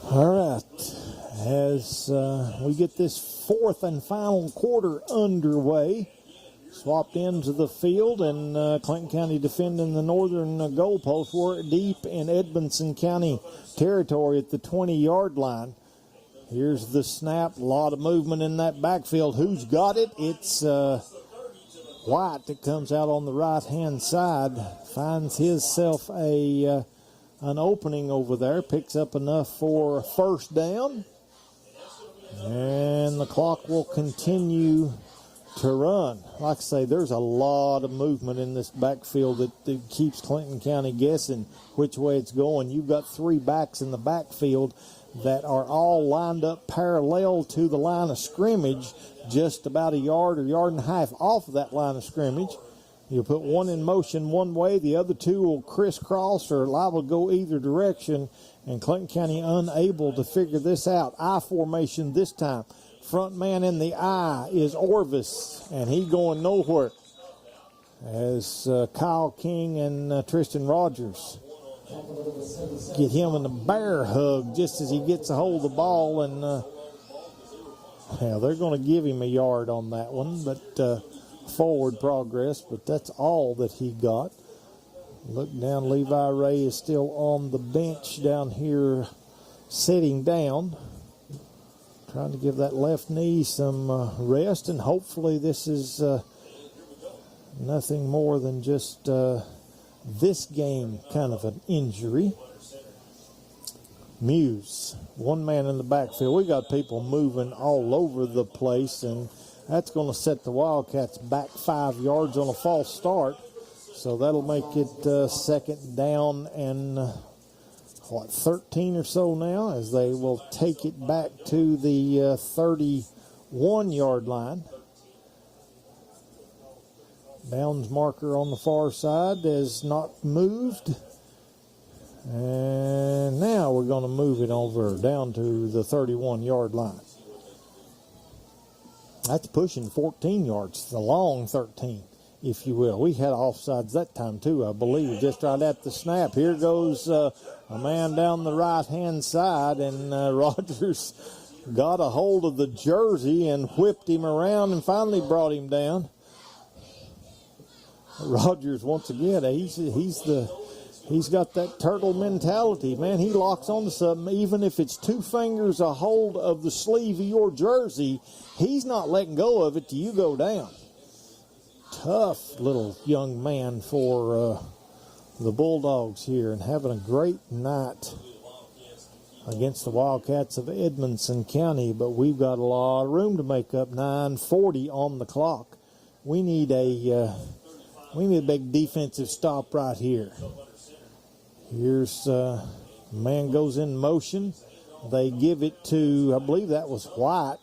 All right. As we get this 4th and final quarter underway, swapped into the field, and Clinton County defending the northern goalpost. We're deep in Edmonson County territory at the 20-yard line. Here's the snap. A lot of movement in that backfield. Who's got it? It's White that comes out on the right-hand side. Finds himself an opening over there. Picks up enough for a 1st down. And the clock will continue to run. Like I say, there's a lot of movement in this backfield that keeps Clinton County guessing which way it's going. You've got 3 backs in the backfield that are all lined up parallel to the line of scrimmage, just about a yard or yard and a half off of that line of scrimmage. You'll put one in motion one way, the other 2 will crisscross or liable to go either direction, and Clinton County unable to figure this out. I formation this time. Front man in the I is Orvis, and he going nowhere as Kyle King and Tristan Rogers get him in the bear hug just as he gets a hold of the ball, and they're going to give him a yard on that one, but forward progress, but that's all that he got. Look down, Levi Ray is still on the bench down here sitting down, trying to give that left knee some rest, and hopefully this is nothing more than just this game kind of an injury. Muse, one man in the backfield. We got people moving all over the place, and that's going to set the Wildcats back 5 yards on a false start. So that'll make it 2nd down and 13 or so now, as they will take it back to the 31-yard line. Downs marker on the far side is not moved. And now we're going to move it over down to the 31-yard line. That's pushing 14 yards, the long 13, if you will. We had offsides that time too, I believe, just right at the snap. Here goes a man down the right-hand side, and Rogers got a hold of the jersey and whipped him around and finally brought him down. Rogers, once again, he's got that turtle mentality, man. He locks onto something, even if it's 2 fingers a hold of the sleeve of your jersey. He's not letting go of it till you go down. Tough little young man for the Bulldogs here, and having a great night against the Wildcats of Edmonson County. But we've got a lot of room to make up. 9:40 on the clock. We need a big defensive stop right here. Here's man goes in motion. They give it to, I believe that was White.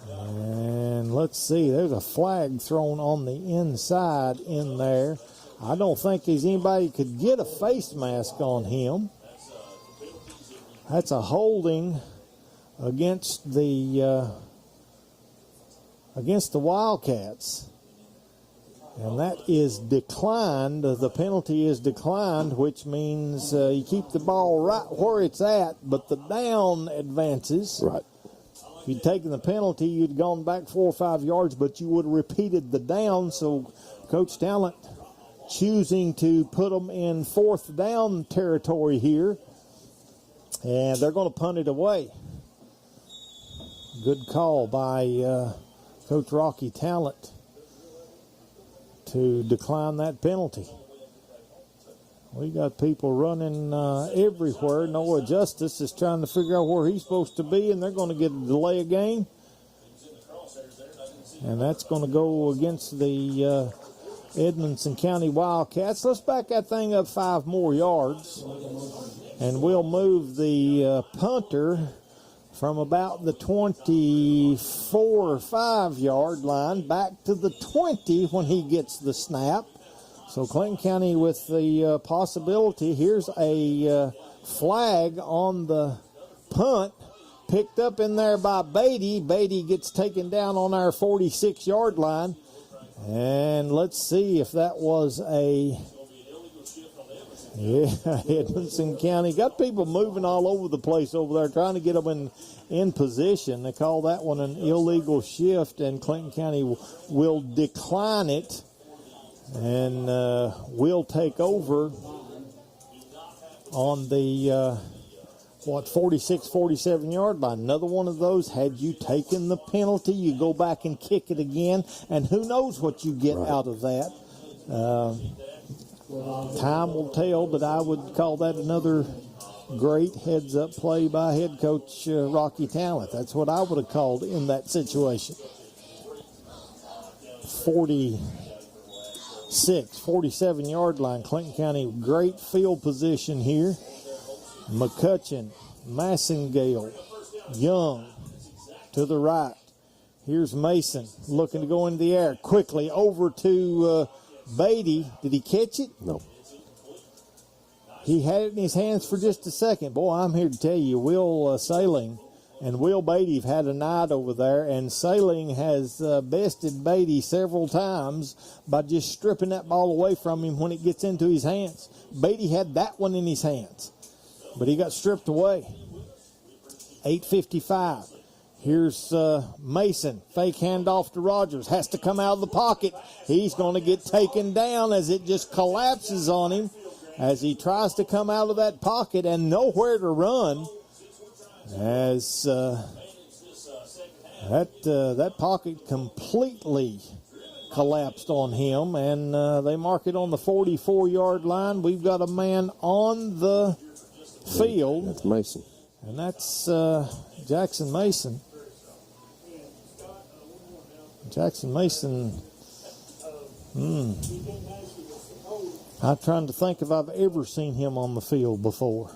And And let's see, there's a flag thrown on the inside in there. I don't think there's anybody could get a face mask on him. That's a holding against the Wildcats. And that is declined. The penalty is declined, which means you keep the ball right where it's at, but the down advances. Right. If you'd taken the penalty, you'd gone back 4 or 5 yards, but you would have repeated the down. So Coach Talent choosing to put them in 4th down territory here. And they're going to punt it away. Good call by Coach Rocky Talent to decline that penalty. We got people running everywhere. Noah Justice is trying to figure out where he's supposed to be, and they're going to get a delay of game. And that's going to go against the Edmonson County Wildcats. Let's back that thing up 5 more yards, and we'll move the punter from about the 24 or 5 yard line back to the 20 when he gets the snap. So Clinton County with the possibility. Here's a flag on the punt, picked up in there by Beatty. Beatty gets taken down on our 46 yard line. And let's see if that was a... Yeah, Edmonson County. Got people moving all over the place over there trying to get them in position. They call that one an illegal shift, and Clinton County will decline it and will take over on the, 46, 47 yard line. Another one of those. Had you taken the penalty, you go back and kick it again, and who knows what you get out of that. Time will tell, but I would call that another great heads-up play by head coach Rocky Talent. That's what I would have called in that situation. 46, 47 yard line. Clinton County, great field position here. McCutcheon, Massengale, Young to the right. Here's Mason looking to go into the air. Quickly over to Beatty. Did he catch it? No. He had it in his hands for just a second. Boy, I'm here to tell you, Will Sailing and Will Beatty have had a night over there, and Sailing has bested Beatty several times by just stripping that ball away from him when it gets into his hands. Beatty had that one in his hands, but he got stripped away. 8:55. Here's Mason. Fake handoff to Rogers. Has to come out of the pocket. He's going to get taken down as it just collapses on him as he tries to come out of that pocket and nowhere to run. As that pocket completely collapsed on him, and they mark it on the 44-yard line. We've got a man on the field. That's Mason. And that's Jackson Mason. Jackson Mason. I'm trying to think if I've ever seen him on the field before.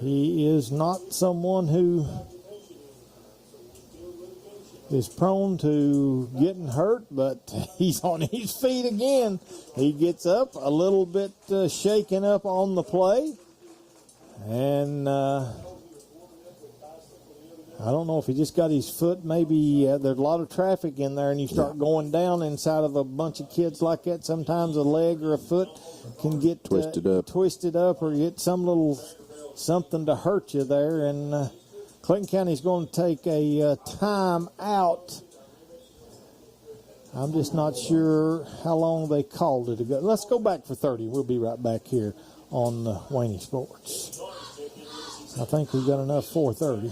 He is not someone who is prone to getting hurt, but he's on his feet again. He gets up a little bit shaken up on the play. And I don't know if he just got his foot. Maybe there's a lot of traffic in there, and you start going down inside of a bunch of kids like that. Sometimes a leg or a foot can get twisted up or get some little something to hurt you there. And Clinton County's going to take a time out. I'm just not sure how long they called it ago. Let's go back for 30. We'll be right back here on Waney Sports. I think we've got enough 4:30.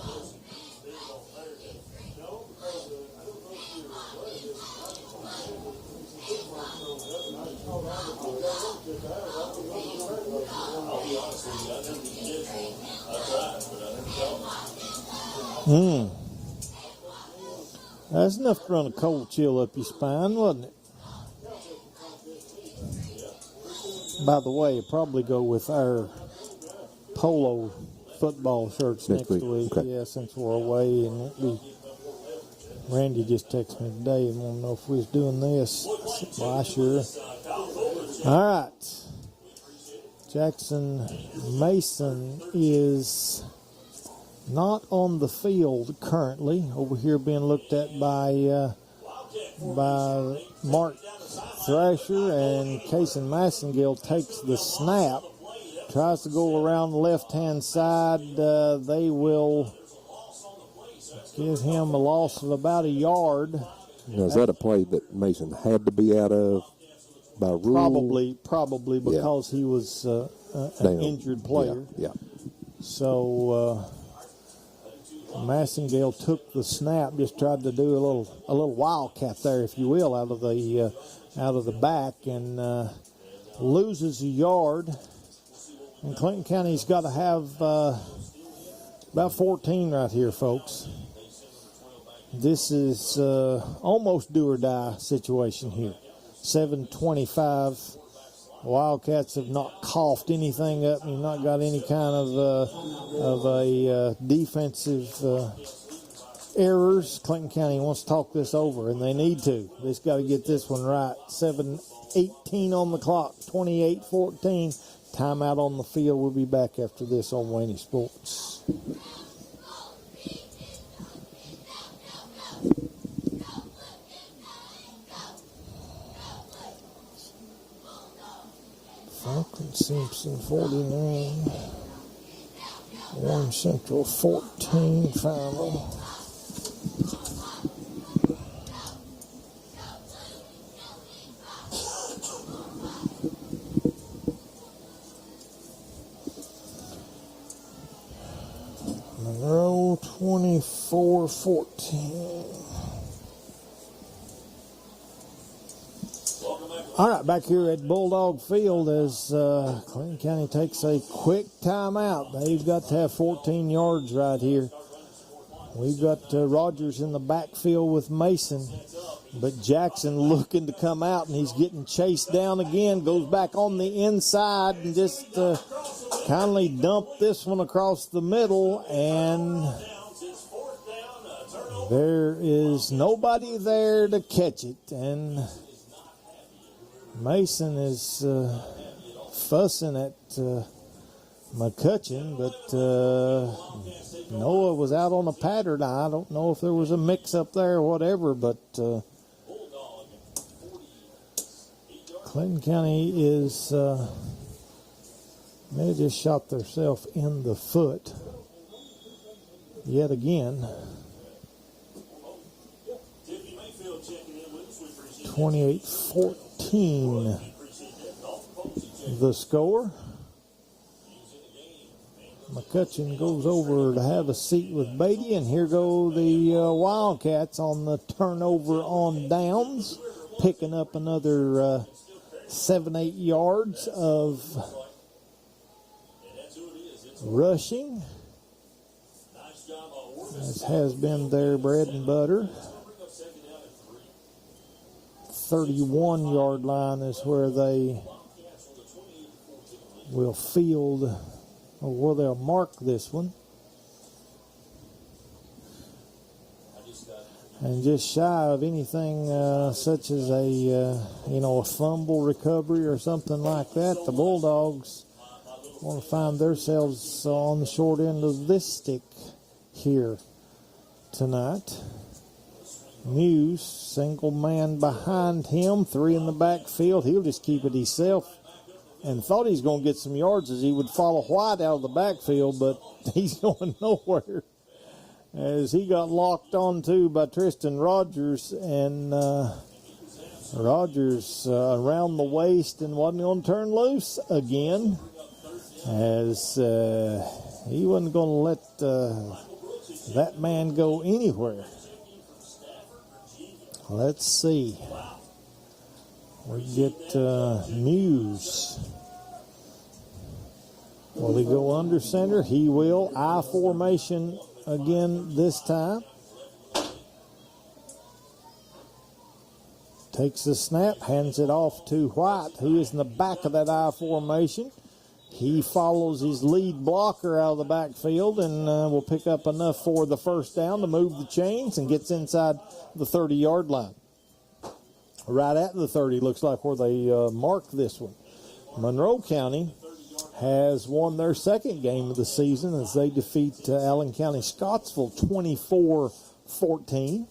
That's enough to run a cold chill up your spine, wasn't it? By the way, it'll probably go with our polo football shirts next week. Okay. Yeah, since we're away and won't be Randy just texted me today and wanted to know if we was doing this. I said, well, sure. All right. Jackson Mason is not on the field currently. Over here being looked at by Mark Thrasher, and Cason Massengale takes the snap. Tries to go around the left-hand side. They will give him a loss of about a yard. Now, is that a play that Mason had to be out of by rule? Probably because he was an injured player. Yeah. So Massengale took the snap, just tried to do a little wildcat there, if you will, out of the back, and loses a yard. And Clinton County's got to have about 14 right here, folks. This is almost do or die situation here. 7:25. Wildcats have not coughed anything up. You've not got any kind of a defensive errors. Clinton County wants to talk this over, and they need to. They've got to get this one right. 7:18 on the clock. 28-14. Timeout on the field. We'll be back after this on Waney Sports. Franklin Simpson 49, Warren Central 14 final. Monroe 24-14. All right, back here at Bulldog Field as Clinton County takes a quick timeout. They've got to have 14 yards right here. We've got Rogers in the backfield with Mason, but Jackson looking to come out, and he's getting chased down again. Goes back on the inside and just kindly dumped this one across the middle, and there is nobody there to catch it. And Mason is fussing at McCutcheon, but Noah was out on a pattern. I don't know if there was a mix-up there or whatever, but Clinton County is may have just shot themselves in the foot yet again. 28-14 the score. McCutcheon goes over to have a seat with Beatty, and here go the Wildcats on the turnover on downs, picking up another 7-8 yards of rushing, as has been their bread and butter. 31-yard line is where they will field, or where they'll mark this one. And just shy of anything such as a fumble recovery or something like that, the Bulldogs want to find themselves on the short end of this stick here tonight. Muse, single man behind him, 3 in the backfield. He'll just keep it himself, and thought he's going to get some yards as he would follow White out of the backfield, but he's going nowhere as he got locked onto by Tristan Rogers, and Rogers around the waist and wasn't going to turn loose again, as he wasn't going to let that man go anywhere. Let's see. We get Muse. Will he go under center? He will. I formation again this time. Takes the snap, hands it off to White, who is in the back of that I formation. He follows his lead blocker out of the backfield and will pick up enough for the first down to move the chains and gets inside the 30-yard line. Right at the 30 looks like where they mark this one. Monroe County has won their second game of the season as they defeat Allen County Scottsville 24-14.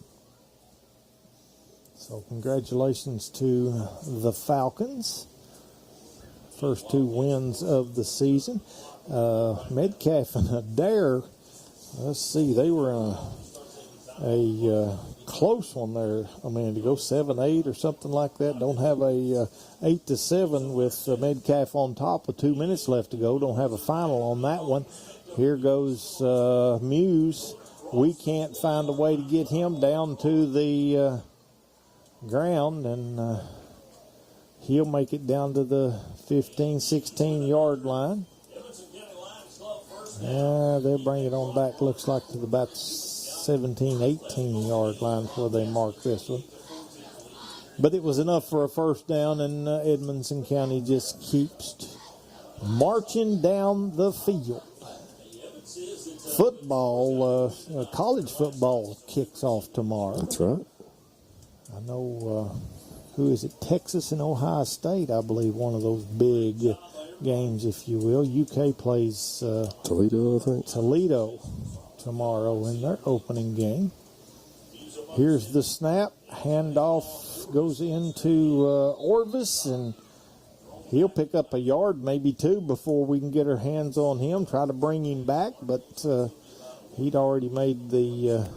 So congratulations to the Falcons. First two wins of the season. Metcalf and Adair, let's see, they were a close one there a minute ago, 7-8 or something like that. Don't have a 8-7 with Metcalf on top with 2 minutes left to go. Don't have a final on that one. Here goes Muse. We can't find a way to get him down to the ground, and he'll make it down to the 15, 16-yard line. They'll bring it on back, looks like, to about 17, 18-yard line where they mark this one. But it was enough for a first down, and Edmonson County just keeps marching down the field. Football, college football kicks off tomorrow. That's right. I know, who is it? Texas and Ohio State, I believe, one of those big games, if you will. UK plays Toledo, I think. Toledo tomorrow in their opening game. Here's the snap. Handoff goes into Orvis, and he'll pick up a yard, maybe two, before we can get our hands on him. Try to bring him back, but he'd already made the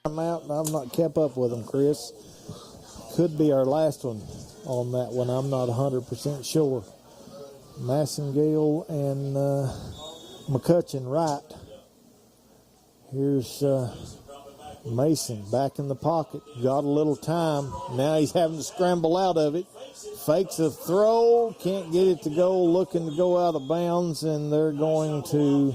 I'm out, and I've not kept up with them, Chris. Could be our last one on that one. I'm not 100% sure. Massengale and McCutcheon right. Here's Mason back in the pocket. Got a little time. Now he's having to scramble out of it. Fakes a throw. Can't get it to go. Looking to go out of bounds, and they're going to...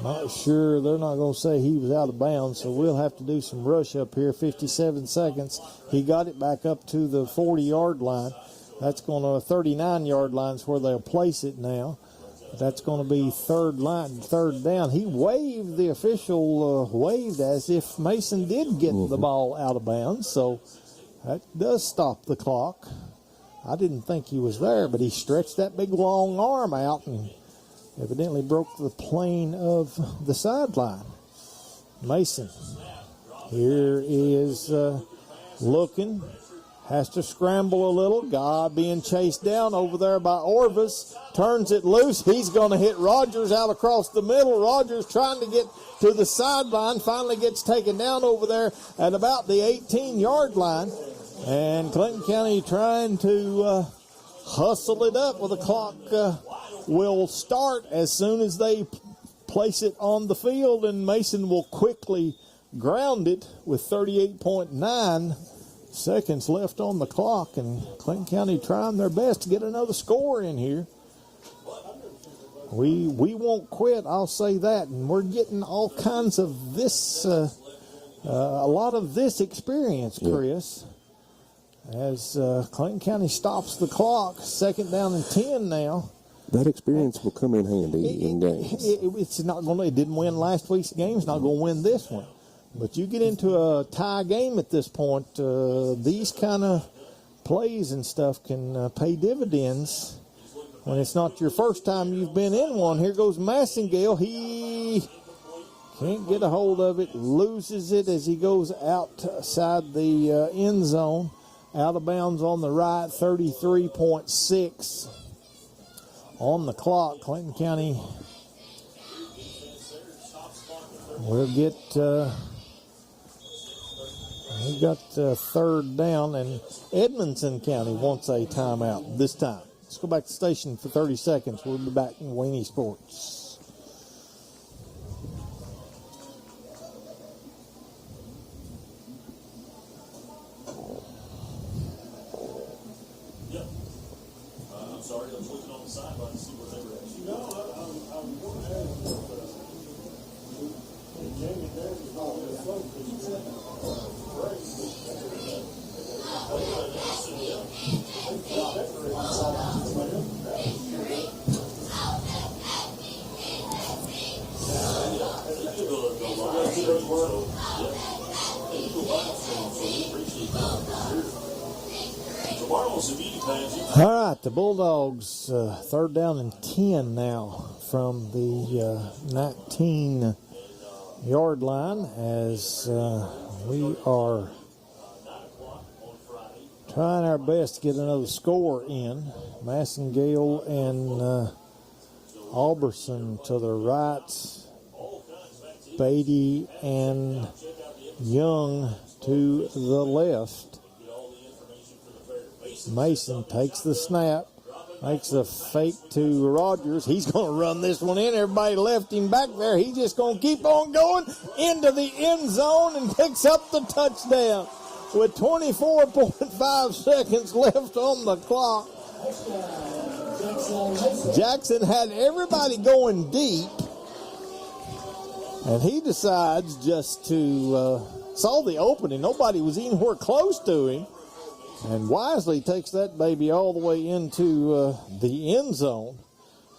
Not sure. They're not going to say he was out of bounds, so we'll have to do some rush up here. 57 seconds. He got it back up to the 40-yard line. That's going to 39-yard lines where they'll place it now. That's going to be third down. He waved, the official waved as if Mason did get the ball out of bounds, so that does stop the clock. I didn't think he was there, but he stretched that big long arm out and evidently broke the plane of the sideline. Mason here is looking. Has to scramble a little. God being chased down over there by Orvis. Turns it loose. He's going to hit Rogers out across the middle. Rogers trying to get to the sideline. Finally gets taken down over there at about the 18-yard line. And Clinton County trying to hustle it up. Well, the clock will start as soon as they place it on the field. And Mason will quickly ground it with 38.9 seconds left on the clock, and Clinton County trying their best to get another score in here. We won't quit, I'll say that, and we're getting all kinds of this, a lot of this experience, Chris, as Clinton County stops the clock. 2nd down and 10 now. That experience will come in handy in games. It's not going to. It didn't win last week's game. It's not going to win this one. But you get into a tie game at this point, these kind of plays and stuff can pay dividends when it's not your first time you've been in one. Here goes Massengale. He can't get a hold of it, loses it as he goes outside the end zone, out of bounds on the right, 33.6 on the clock. Clinton County will get... He got 3rd down, and Edmonson County wants a timeout this time. Let's go back to the station for 30 seconds. We'll be back in Weenie Sports. Yep. I'm sorry, I was looking on the sideline to see what they were actually. No, I'm going to ask you, Jamie Davis is all this phone because you said All right, the Bulldogs, 3rd down and 10 now from the 19-yard line as we are trying our best to get another score in. Massengale and Alberson to the right. Beatty and Young to the left. Mason takes the snap, makes a fake to Rogers. He's going to run this one in. Everybody left him back there. He's just going to keep on going into the end zone and picks up the touchdown with 24.5 seconds left on the clock. Jackson had everybody going deep, and he decides just to saw the opening. Nobody was anywhere close to him, and wisely takes that baby all the way into the end zone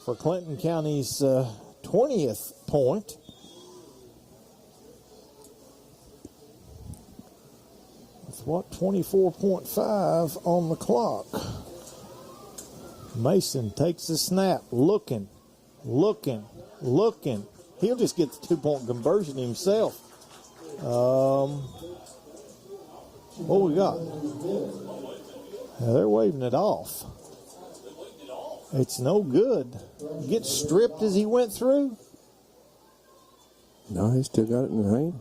for Clinton County's 20th point. With 24.5 on the clock. Mason takes the snap, looking. He'll just get the 2-point conversion himself. What we got? Now they're waving it off. It's no good. Gets stripped as he went through. No, he still got it in his hand.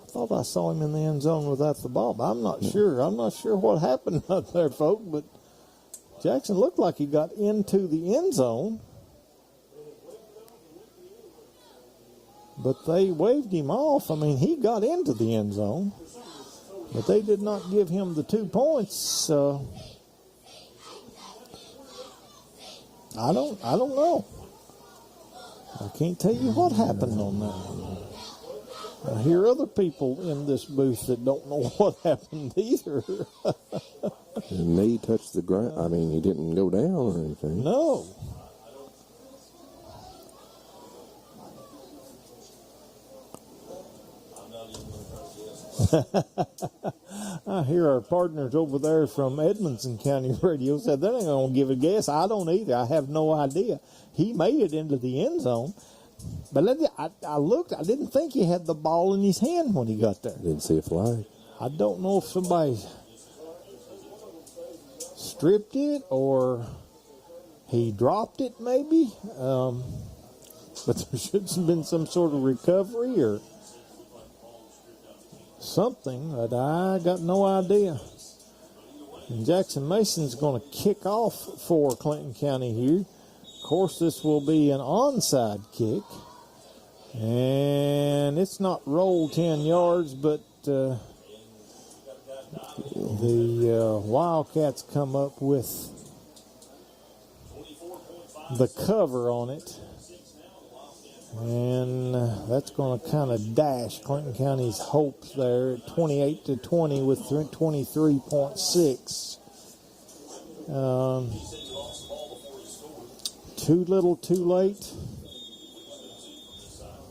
I thought I saw him in the end zone without the ball, but I'm not sure. I'm not sure what happened out there, folks, but Jackson looked like he got into the end zone. But they waved him off. I mean, he got into the end zone, but they did not give him the 2 points. I don't know. I can't tell you what happened on that one. I hear other people in this booth that don't know what happened either. His knee touched the ground. I mean, he didn't go down or anything. No. I hear our partners over there from Edmonson County Radio said they ain't going to give a guess. I don't either. I have no idea. He made it into the end zone. But I looked. I didn't think he had the ball in his hand when he got there. Didn't see a flag. I don't know if somebody stripped it or he dropped it maybe. But there should have been some sort of recovery or something, but I got no idea. And Jackson Mason's going to kick off for Clinton County here. Of course, this will be an onside kick. And it's not rolled 10 yards, but the Wildcats come up with the cover on it. And that's going to kind of dash Clinton County's hopes there at 28-20 with 23.6. Too little, too late.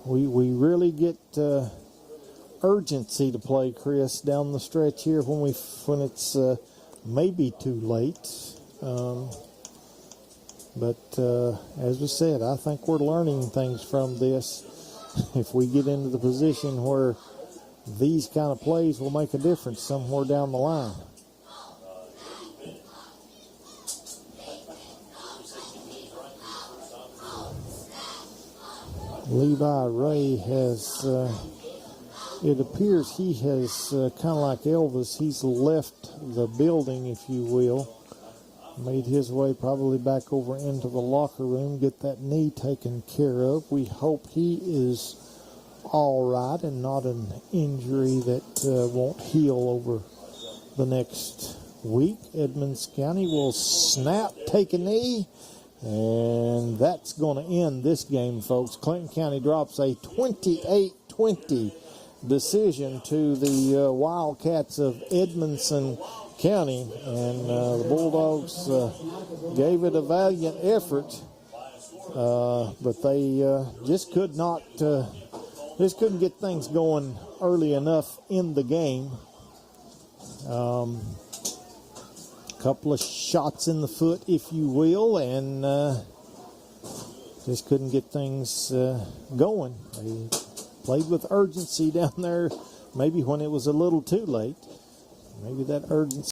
We really get urgency to play, Chris, down the stretch here when it's maybe too late. But as we said, I think we're learning things from this. If we get into the position where these kind of plays will make a difference somewhere down the line. Levi Ray has, it appears he has, kind of like Elvis, he's left the building, if you will. Made his way probably back over into the locker room, get that knee taken care of. We hope he is all right and not an injury that won't heal over the next week. Edmonson County will snap, take a knee, and that's going to end this game, folks. Clinton County drops a 28-20 decision to the Wildcats of Edmonson County, and the Bulldogs gave it a valiant effort, but they just couldn't get things going early enough in the game. Couple of shots in the foot, if you will, and just couldn't get things going. They played with urgency down there, maybe when it was a little too late. Maybe that urgency